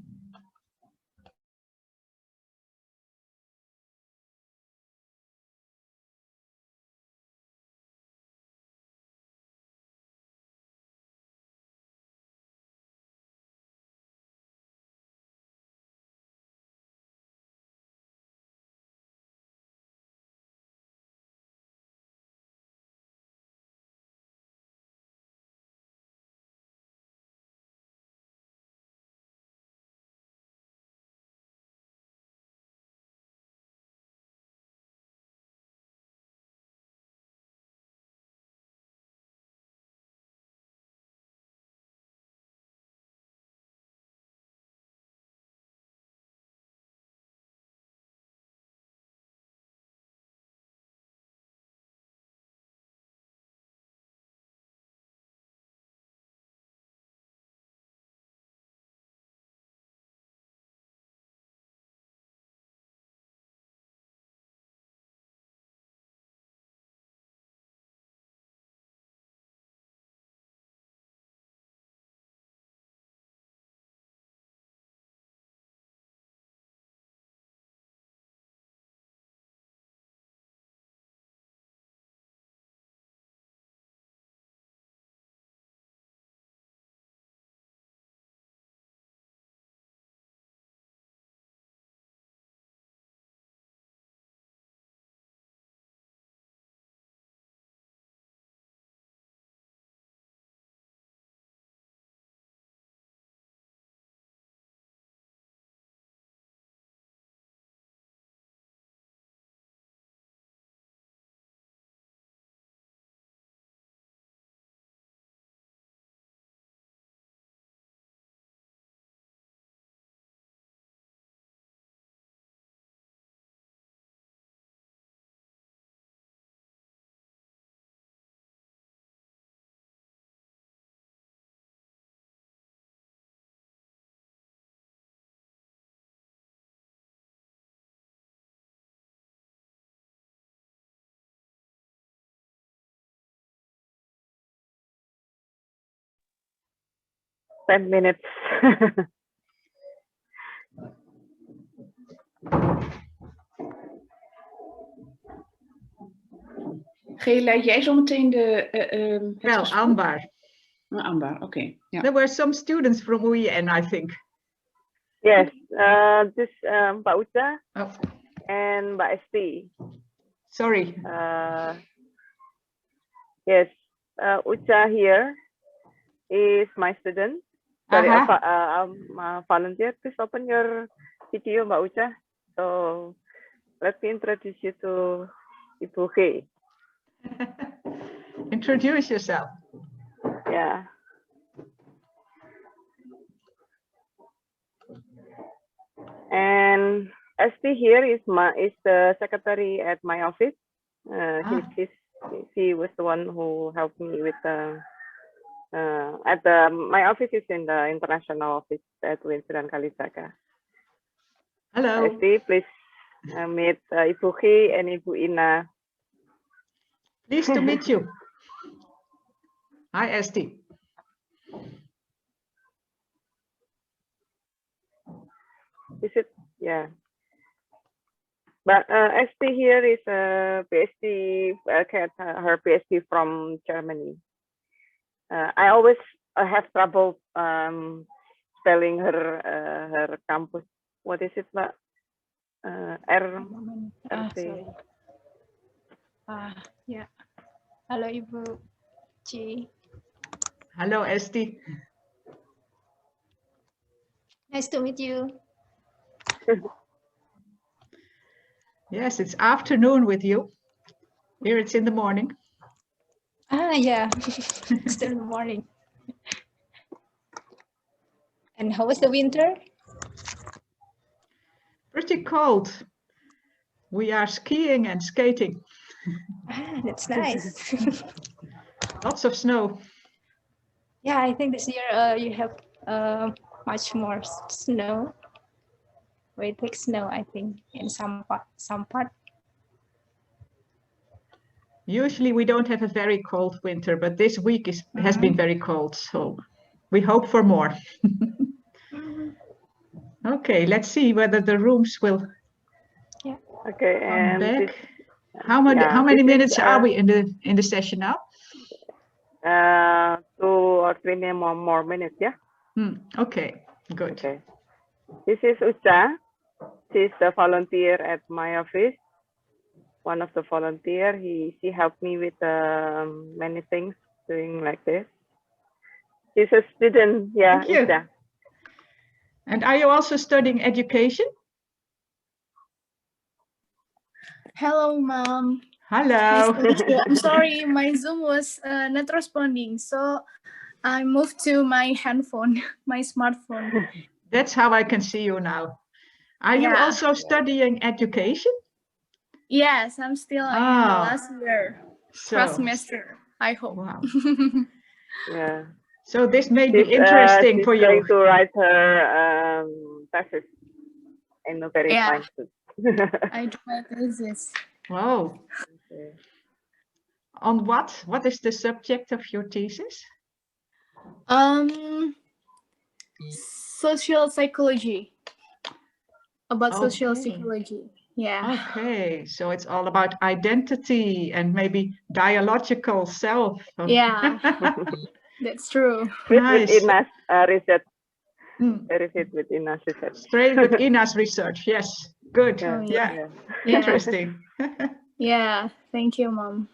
10 minutes. G, leid jij zo meteen de... Well, Anbar. Anbar, okay. Yeah. There were some students from UIN, I think. Yes, this Mbak Uca Oh. and Mbak Esti. Sorry. Yes, Uca here is my student. Sorry, volunteer. Please open your video, Mbak Uca. So let me introduce you to Ibu G. Introduce yourself. Yeah. And Esti here is the secretary at my office. She was the one who helped me with my office is in the international office at Winsudan Kalijaga. Hello. Esti, please meet Ibu G and Ibu Ina. Pleased to meet you. Hi, Esti. Is it? Yeah. But Esti here is a PhD, her PhD from Germany. I always have trouble spelling her campus. What is it, Mbak? Sorry. Yeah. Hello, Ibu G. Hello, Esti. Nice to meet you. Yes, it's afternoon with you. Here it's in the morning. Yeah, still in the morning. And how was the winter? Pretty cold. We are skiing and skating. That's nice. Lots of snow. Yeah, I think this year you have much more snow. Very thick snow, I think, in some part. Usually we don't have a very cold winter, but this week has been very cold, so we hope for more. Okay, let's see whether the rooms will okay, come and back. How many minutes are we in the session now? 2 or 3 more minutes, yeah. Okay, good. Okay. This is Uca. She's a volunteer at my office. One of the volunteer. She helped me with many things doing like this. She's a student, yeah. Thank you. Uca. And are you also studying education? Hello, Mom. Hello. Nice to meet you. I'm sorry, my Zoom was not responding, so I moved to my handphone, my smartphone. That's how I can see you now. Are you also studying education? Yes, I'm still in the last year, first semester, I hope. Wow. Yeah. So this may be interesting for you. She's going to write her thesis in a very fine too. I do my thesis. Wow. Okay. On what? What is the subject of your thesis? Social psychology. About social psychology. Yeah. Okay, so it's all about identity and maybe dialogical self. Yeah, that's true. Nice. With Ina's research. Very fit with Ina's research. Straight with Ina's research. Yes, good. Yeah. Interesting. Yeah, thank you, Mom.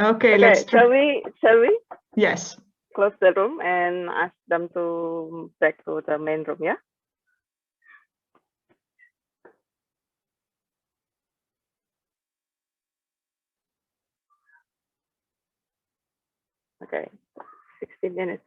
Okay, let's try. Shall we? Yes. Close the room and ask them to back to the main room, yeah? Okay, 60 minutes.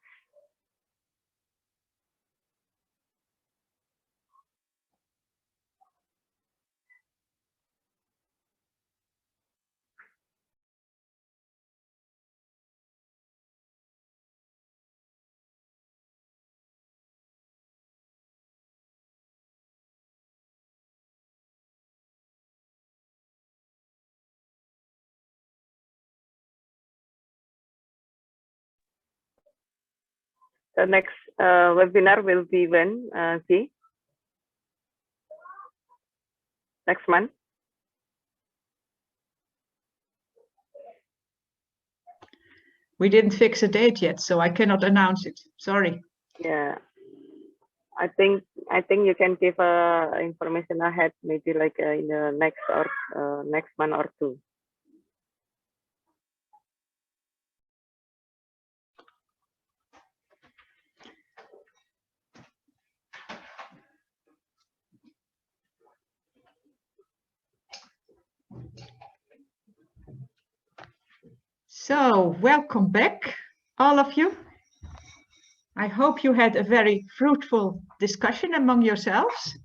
The next webinar will be when, Z? Next month? We didn't fix a date yet, so I cannot announce it. Sorry. Yeah, I think you can give information ahead, maybe like in the next month or two. So, welcome back, all of you. I hope you had a very fruitful discussion among yourselves.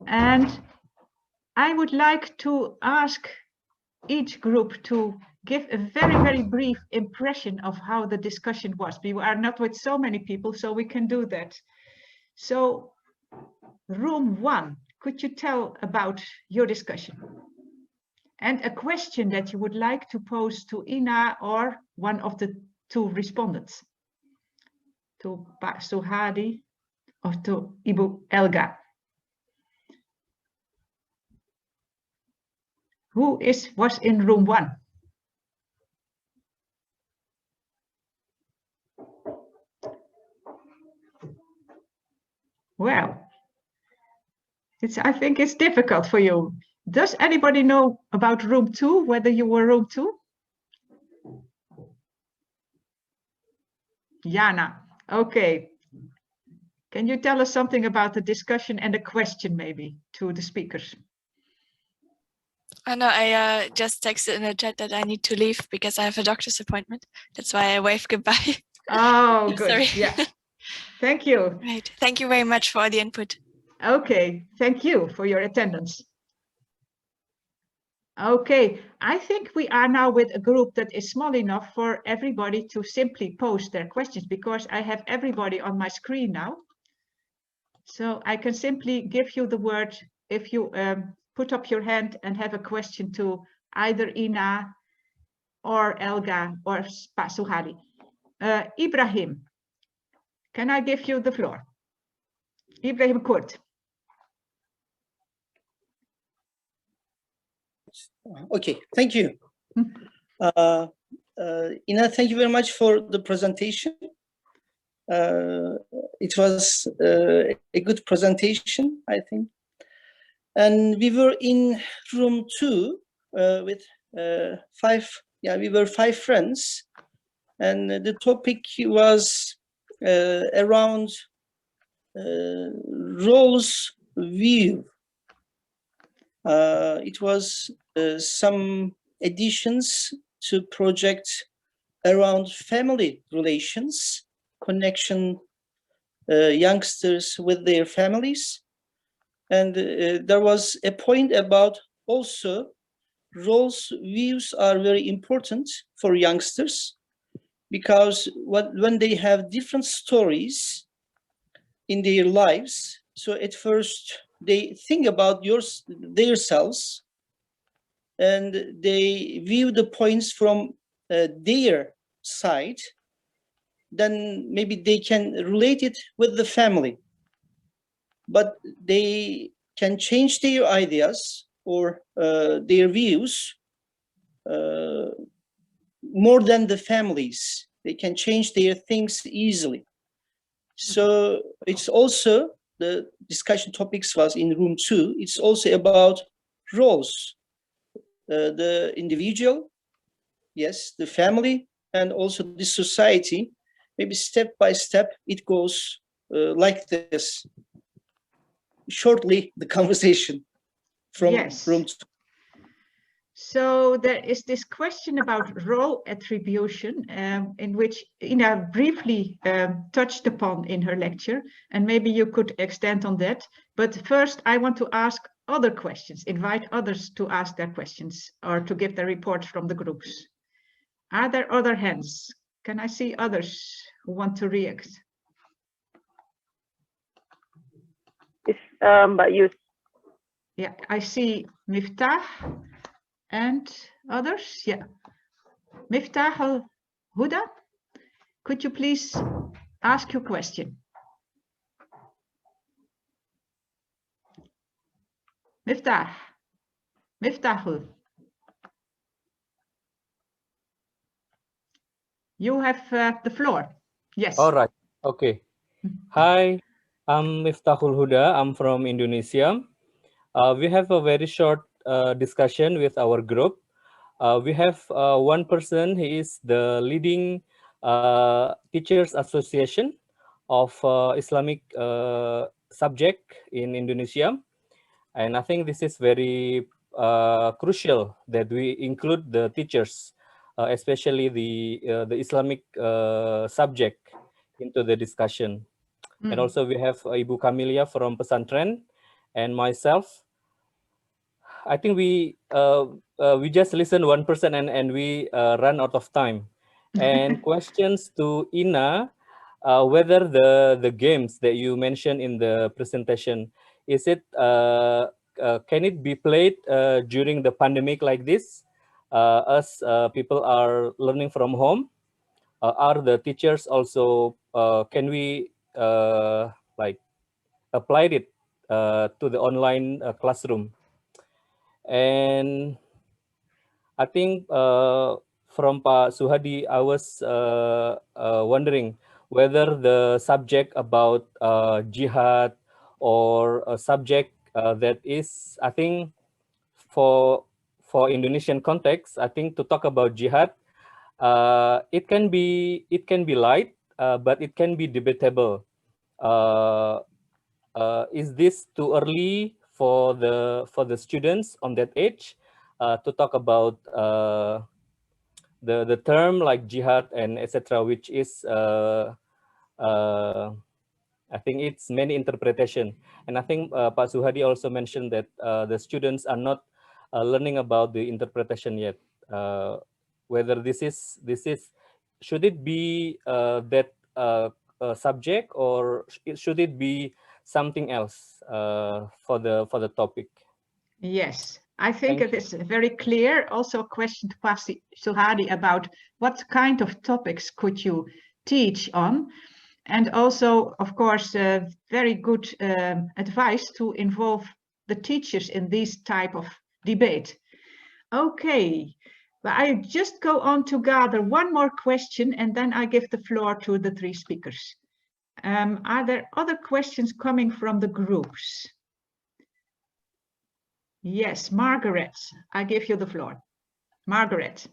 And I would like to ask each group to give a very, very brief impression of how the discussion was. We are not with so many people, so we can do that. So, room 1, could you tell about your discussion? And a question that you would like to pose to Ina or one of the 2 respondents, to Pak Suhadi or to Ibu Elga. Who was in room 1? Well, I think it's difficult for you. Does anybody know about room 2, whether you were room 2? Jana, okay. Can you tell us something about the discussion and a question maybe to the speakers? Oh no, I just texted in the chat that I need to leave because I have a doctor's appointment. That's why I waved goodbye. Oh, good. Sorry. Yeah. Thank you. Right. Thank you very much for the input. Okay. Thank you for your attendance. Okay. I think we are now with a group that is small enough for everybody to simply post their questions, because I have everybody on my screen now. So I can simply give you the word if you put up your hand and have a question to either Ina or Elga or Pak Suhadi. Ibrahim, can I give you the floor? Ibrahim Kurt. Okay, thank you. Ina, thank you very much for the presentation. It was a good presentation, I think. And we were in room 2 with 5, we were 5 friends. And the topic was around roles view. It was some additions to project around family relations, connection youngsters with their families. And there was a point about also roles views are very important for youngsters, because when they have different stories in their lives, so at first they think about their selves and they view the points from their side, then maybe they can relate it with the family, but they can change their ideas or their views more than the families. They can change their things easily. So it's also, the discussion topics was in room 2, it's also about roles, the individual, yes, the family, and also the society. Maybe step by step it goes like this. Shortly, the conversation from room 2. So there is this question about role attribution, in which Ina briefly touched upon in her lecture, and maybe you could extend on that. But first, I want to ask other questions, invite others to ask their questions or to give their reports from the groups. Are there other hands? Can I see others who want to react? It's Mbak Yus. Yeah, I see Miftah and others. Yeah, Miftah Al-Huda, could you please ask your question. Miftahul. You have the floor. Yes. All right. Okay. Hi, I'm Miftahul Huda. I'm from Indonesia. We have a very short discussion with our group. We have one person. He is the leading Teachers Association of Islamic subject in Indonesia. And I think this is very crucial that we include the teachers, especially the Islamic subject, into the discussion. And also we have Ibu Kamilia from Pesantren and myself. I think we just listen one person and we run out of time. And questions to Ina, whether the games that you mentioned in the presentation, is it can it be played during the pandemic like this, as people are learning from home? Are the teachers also can we like applied it to the online classroom? And I think from Pak Suhadi, I was wondering whether the subject about jihad or a subject that is, I think, for Indonesian context, I think to talk about jihad, it can be light, but it can be debatable. Is this too early for the students on that age to talk about the term like jihad and etc., which is I think it's many interpretation. And I think Pak Suhadi also mentioned that the students are not learning about the interpretation yet. Whether this is should it be that subject, or should it be something else for the topic? Yes, I think it is very clear. Also a question to Pak Suhadi about what kind of topics could you teach on? And also, of course, very good advice to involve the teachers in this type of debate. Okay, but I just go on to gather one more question and then I give the floor to the three speakers. Are there other questions coming from the groups? Yes, Margaret, I give you the floor. Margaret,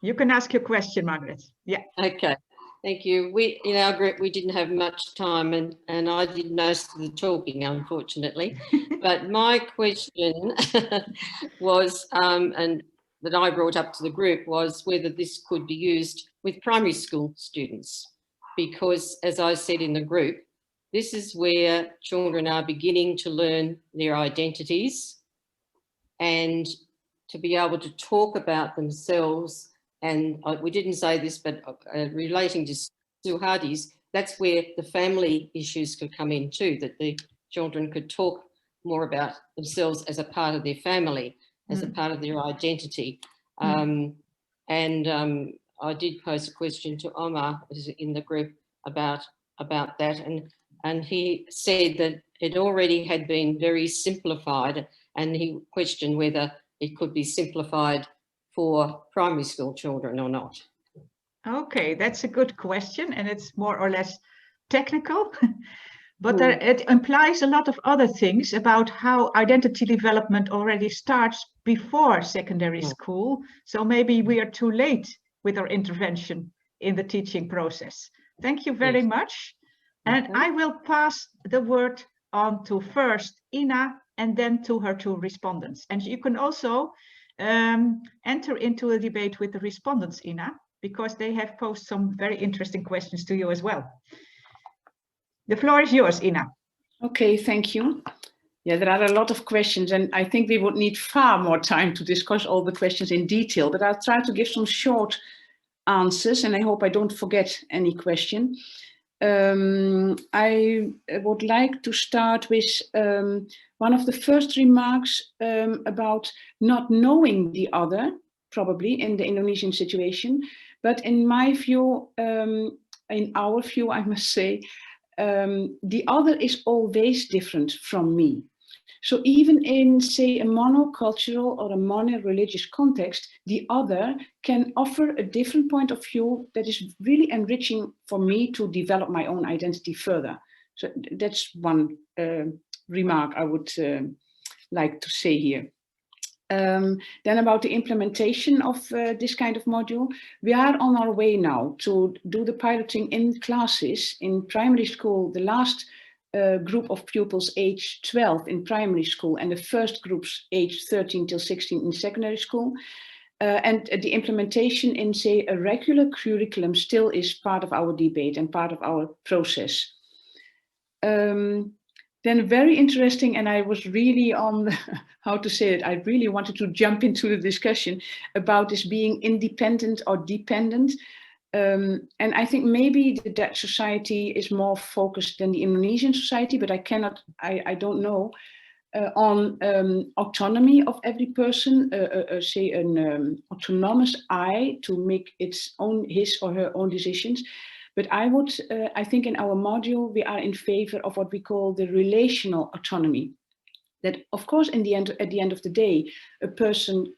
you can ask your question, Margaret. Yeah. Okay, thank you. We, in our group, we didn't have much time and I did most of the talking, unfortunately. But my question was, and that I brought up to the group, was whether this could be used with primary school students. Because as I said in the group, this is where children are beginning to learn their identities and to be able to talk about themselves. And we didn't say this, but relating to Suhadi's, that's where the family issues could come in too, that the children could talk more about themselves as a part of their family, as a part of their identity. I did pose a question to Omar in the group about that, and he said that it already had been very simplified, and he questioned whether it could be simplified for primary school children or not. Okay, that's a good question, and it's more or less technical, but it implies a lot of other things about how identity development already starts before secondary school. So maybe we are too late with our intervention in the teaching process. Thank you very much. And I will pass the word on to first Ina and then to her two respondents. And you can also enter into a debate with the respondents, Ina, because they have posed some very interesting questions to you as well. The floor is yours, Ina. Okay, thank you. Yeah, there are a lot of questions and I think we would need far more time to discuss all the questions in detail, but I'll try to give some short answers and I hope I don't forget any question. I would like to start with one of the first remarks about not knowing the other, probably in the Indonesian situation. But in my view, in our view, I must say, the other is always different from me. So even in, say, a monocultural or a mono-religious context, the other can offer a different point of view that is really enriching for me to develop my own identity further. So that's one remark I would like to say here. Then about the implementation of this kind of module, we are on our way now to do the piloting in classes in primary school. The last group of pupils age 12 in primary school and the first groups age 13 till 16 in secondary school. And the implementation in, say, a regular curriculum still is part of our debate and part of our process. Then very interesting, and I was really on, how to say it, I really wanted to jump into the discussion about this being independent or dependent. And I think maybe the Dutch society is more focused than the Indonesian society, but I don't know, on autonomy of every person, say an autonomous I to make his or her own decisions. But I think in our module, we are in favor of what we call the relational autonomy. That, of course, at the end of the day, a person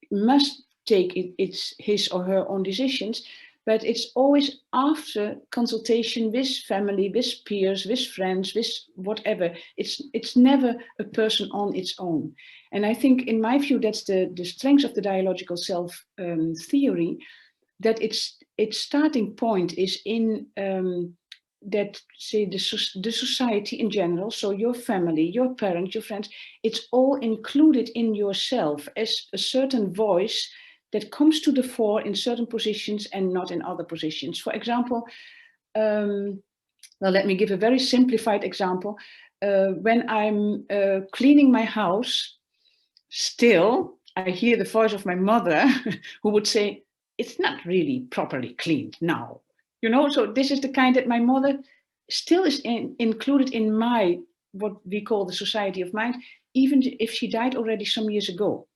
must take his or her own decisions, but it's always after consultation with family, with peers, with friends, with whatever. It's never a person on its own. And I think, in my view, that's the strength of the dialogical self theory, that its starting point is in that, say, the society in general, so your family, your parents, your friends, it's all included in yourself as a certain voice that comes to the fore in certain positions and not in other positions. For example, well, let me give a very simplified example. When I'm cleaning my house, still I hear the voice of my mother who would say, it's not really properly cleaned now. You know, so this is the kind that my mother still is included in my, what we call the society of mind, even if she died already some years ago.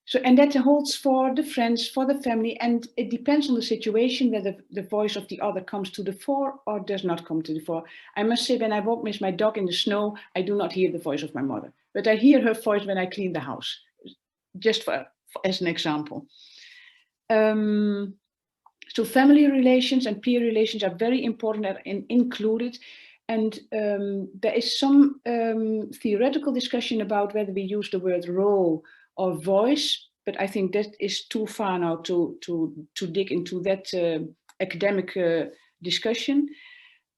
So, and that holds for the friends, for the family, and it depends on the situation whether the voice of the other comes to the fore or does not come to the fore. I must say, when I walk with my dog in the snow, I do not hear the voice of my mother, but I hear her voice when I clean the house, just as an example. So family relations and peer relations are very important and included. And there is some theoretical discussion about whether we use the word role or voice, but I think that is too far now to dig into that academic discussion.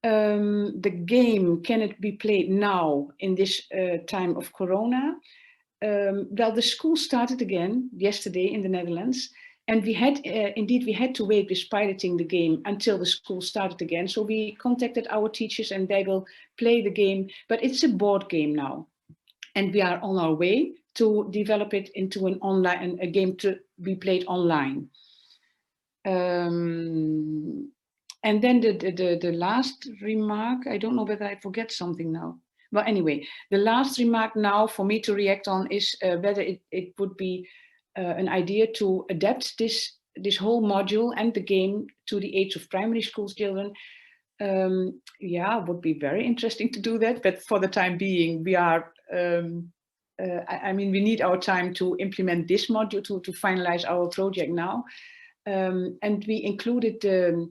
The game, can it be played now in this time of Corona? Well, the school started again yesterday in the Netherlands. And we had, indeed, we had to wait with piloting the game until the school started again. So we contacted our teachers and they will play the game, but it's a board game now. And we are on our way to develop it into a game to be played online. And then the last remark, I don't know whether I forget something now. Well, anyway, the last remark now for me to react on is whether it would be an idea to adapt this whole module and the game to the age of primary school children. Yeah, would be very interesting to do that. But for the time being, we are, I mean, we need our time to implement this module to finalize our project now. And we included the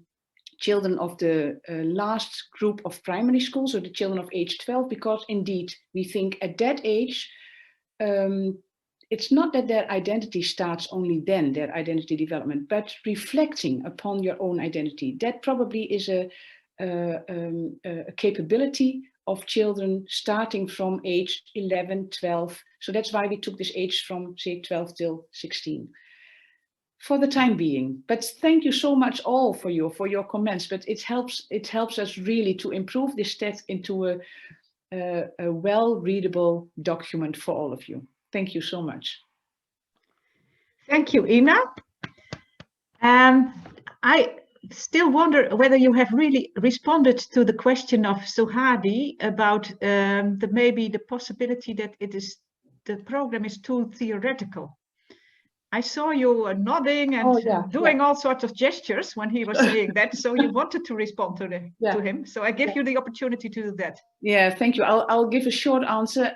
children of the last group of primary school, so the children of age 12, because indeed we think at that age, it's not that their identity starts only then, their identity development, but reflecting upon your own identity. That probably is a capability of children starting from age 11, 12. So that's why we took this age from, say, 12 till 16. For the time being. But thank you so much all for your comments. But it helps us really to improve this text into a well-readable document for all of you. Thank you so much. Thank you, Ina. I still wonder whether you have really responded to the question of Suhadi about maybe the possibility that the program is too theoretical. I saw you nodding and doing all sorts of gestures when he was saying that. So you wanted to respond to him. So I give you the opportunity to do that. Yeah, thank you. I'll give a short answer.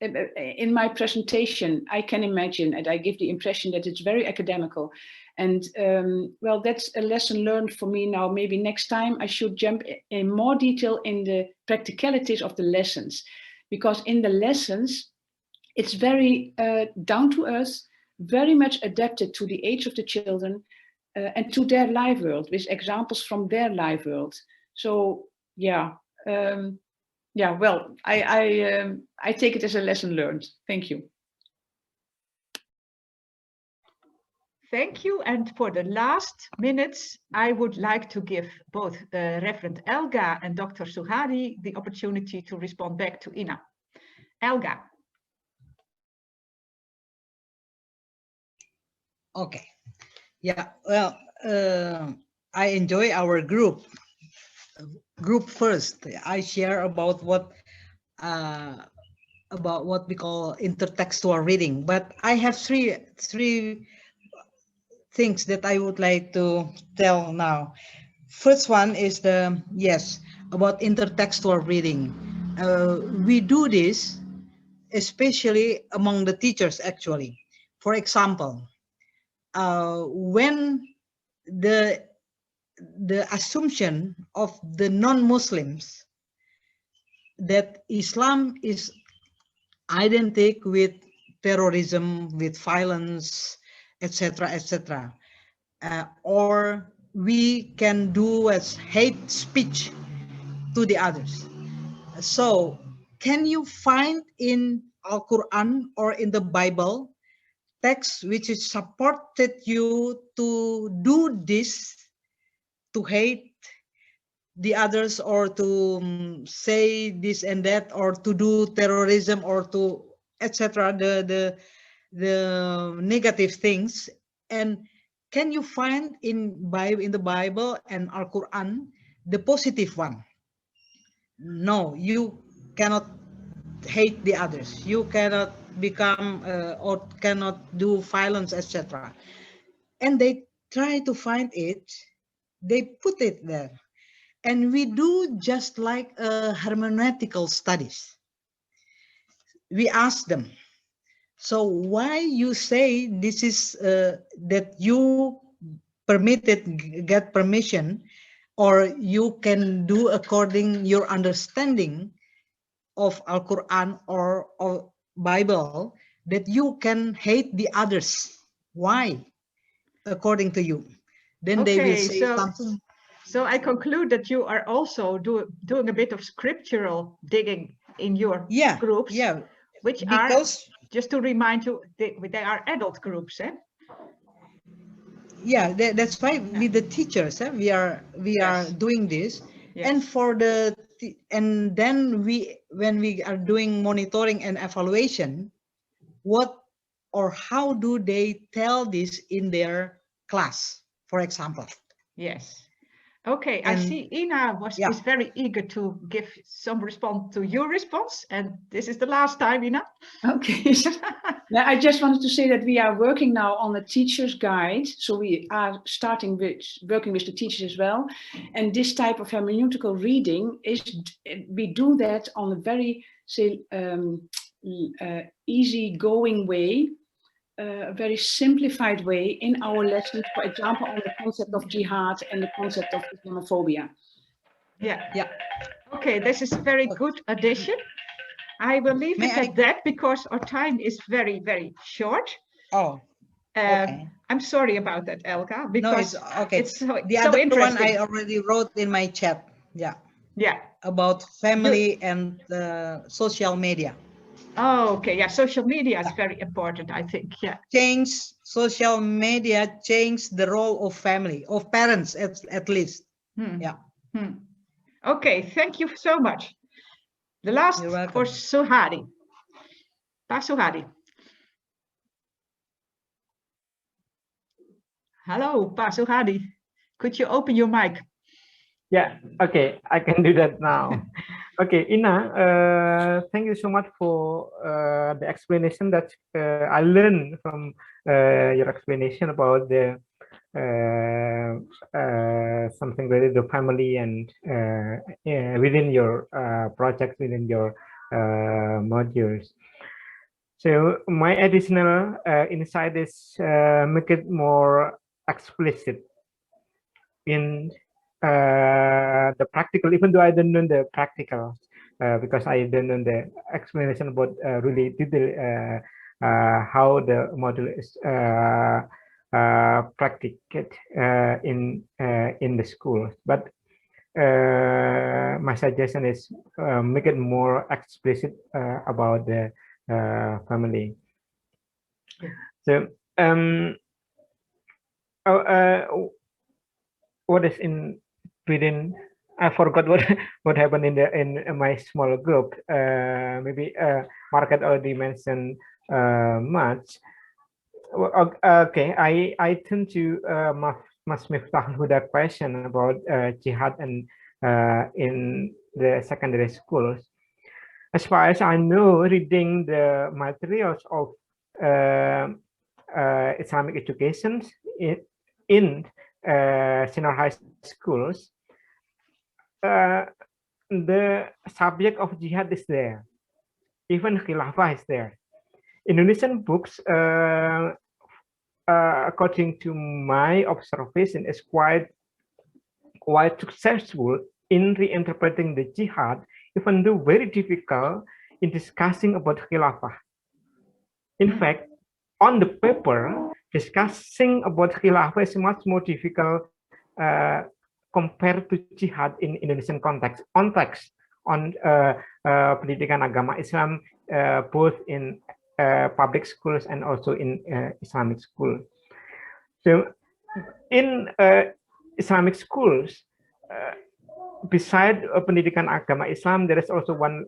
In my presentation, I can imagine, and I give the impression that it's very academical. And well, that's a lesson learned for me now. Maybe next time I should jump in more detail in the practicalities of the lessons. Because in the lessons, it's very down to earth, very much adapted to the age of the children and to their life world, with examples from their life world. So yeah, well, I take it as a lesson learned. Thank you. Thank you. And for the last minutes, I would like to give both Reverend Elga and Dr. Suhadi the opportunity to respond back to Ina. Elga. Okay. Yeah, well, I enjoy our group first. I share about what we call intertextual reading, but I have three things that I would like to tell now. First one is about intertextual reading. We do this especially among the teachers, actually. For example, when the assumption of the non-Muslims that Islam is identical with terrorism, with violence, etc., etc., or we can do as hate speech to the others. So, can you find in Al-Quran or in the Bible text which is supported you to do this, to hate the others, or to say this and that, or to do terrorism, or to etc., the negative things? And can you find in the Bible and Al-Quran the positive one? No, you cannot hate the others. You cannot become or cannot do violence, etc. And they try to find it. They put it there. And we do just like hermeneutical studies. We ask them, so why you say this is that you get permission, or you can do according your understanding of Al-Quran or Bible, that you can hate the others? Why, according to you? Then they will say something. So I conclude that you are also doing a bit of scriptural digging in your groups, which are, just to remind you, they are adult groups, eh? Yeah, that's why with the teachers, we are doing this, and then when we are doing monitoring and evaluation, what or how do they tell this in their class, for example? Yes. Okay, I see Ina is very eager to give some response to your response, and this is the last time, Ina. Okay. Yeah, I just wanted to say that we are working now on a teacher's guide, so we are starting with working with the teachers as well. And this type of hermeneutical reading is, we do that on a very, say, easy-going way, a very simplified way in our lessons, for example, on the concept of jihad and the concept of Islamophobia. Yeah. Okay, this is a very good addition. I will leave it at that because our time is very, very short. Oh, okay. I'm sorry about that, Elga, because it's so the other interesting. one I already wrote in my chat. Yeah. About family and social media. Oh, okay. Yeah, social media is very important, I think. Yeah. Social media change the role of family, of parents at least. Yeah. Okay, thank you so much. The last for Suhadi. Pa Suhadi. Hello, Pa Suhadi. Could you open your mic? Yeah, okay, I can do that now. Okay, Ina, thank you so much for the explanation that I learned from your explanation about the something related to family and within your project, within your modules. So my additional insight is make it more explicit in the practical, even though I don't know the practical, because I don't know the explanation about really detail how the module is practiced in the school. But my suggestion is make it more explicit about the family. So what is in within? I forgot what happened in my small group. Maybe Margaret already mentioned much. Okay, I turn to Mas Miftah with a question about jihad and in the secondary schools. As far as I know, reading the materials of Islamic education in senior high schools, the subject of jihad is there, even khilafah is there. Indonesian books, according to my observation, is quite successful in reinterpreting the jihad, even though very difficult in discussing about khilafah. In fact, on the paper, discussing about khilafah is much more difficult compared to jihad in Indonesian context. On pendidikan agama Islam, both in public schools and also in Islamic school. So, in Islamic schools, beside pendidikan agama Islam, there is also one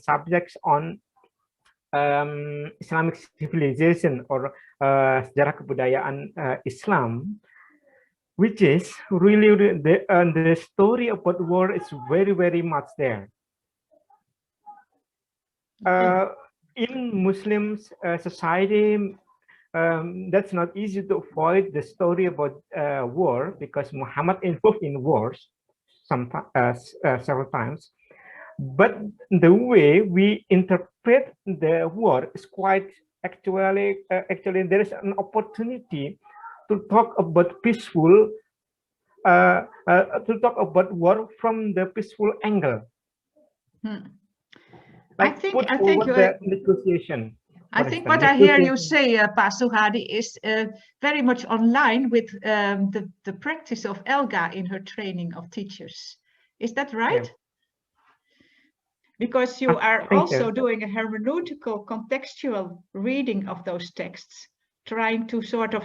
subject on Islamic civilization or sejarah kebudayaan Islam, which is really the story about war is very much there. In Muslim society, that's not easy to avoid the story about war, because Muhammad involved in wars several times. But the way we interpret the war is quite actually there is an opportunity to talk about peaceful, to talk about war from the peaceful angle. Like I think the negotiation. I think what I hear you say, Pa Suhadi, is very much online with the practice of Elga in her training of teachers. Is that right? Yeah. Because you are also doing a hermeneutical, contextual reading of those texts, trying to sort of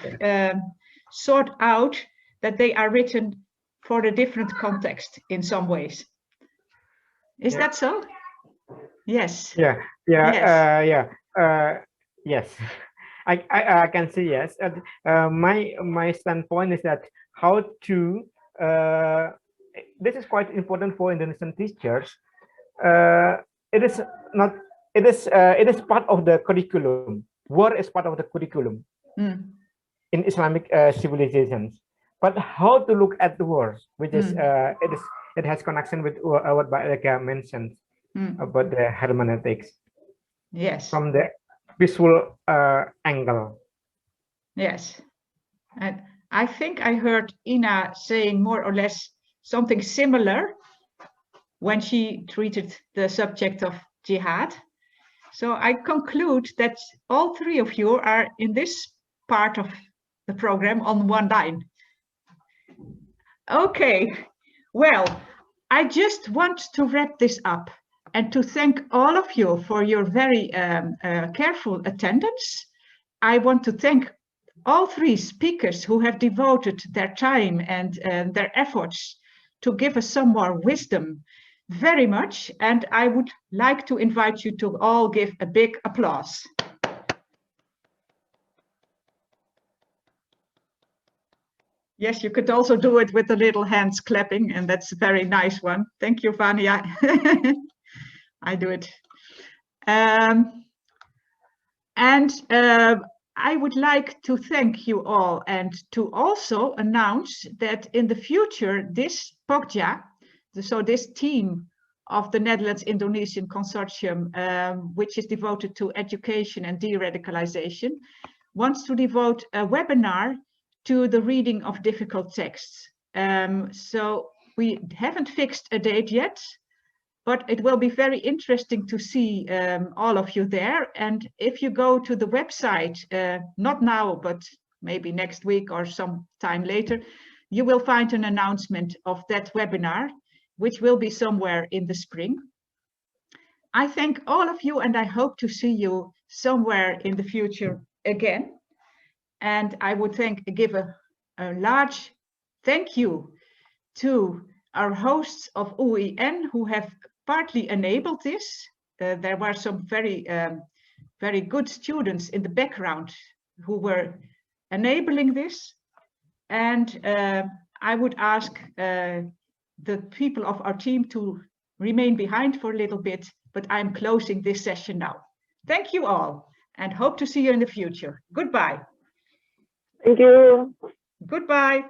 sort out that they are written for a different context in some ways. Is that so? Yes. Yeah. Yes. I can say yes. My standpoint is that how to this is quite important for Indonesian teachers. It is part of the curriculum. War is part of the curriculum in Islamic civilizations. But how to look at the war, which is it has connection with what Elga mentioned about the hermeneutics. Yes. From the visual angle. Yes. And I think I heard Ina saying more or less something similar when she treated the subject of jihad. So I conclude that all three of you are in this part of the program on one line. Okay, well, I just want to wrap this up and to thank all of you for your very careful attendance. I want to thank all three speakers who have devoted their time and their efforts to give us some more wisdom very much. And I would like to invite you to all give a big applause. Yes, you could also do it with the little hands clapping, and that's a very nice one. Thank you, Vania. I do it. I would like to thank you all and to also announce that in the future, this Pokja, so this team of the Netherlands-Indonesian Consortium, which is devoted to education and de-radicalization, wants to devote a webinar to the reading of difficult texts. So we haven't fixed a date yet, but it will be very interesting to see all of you there. And if you go to the website, not now, but maybe next week or some time later, you will find an announcement of that webinar, which will be somewhere in the spring. I thank all of you, and I hope to see you somewhere in the future again. And I would give a large thank you to our hosts of OEN who have partly enabled this. There were some very good students in the background who were enabling this. And I would ask the people of our team to remain behind for a little bit, but I'm closing this session now. Thank you all, and hope to see you in the future. Goodbye. Thank you. Goodbye.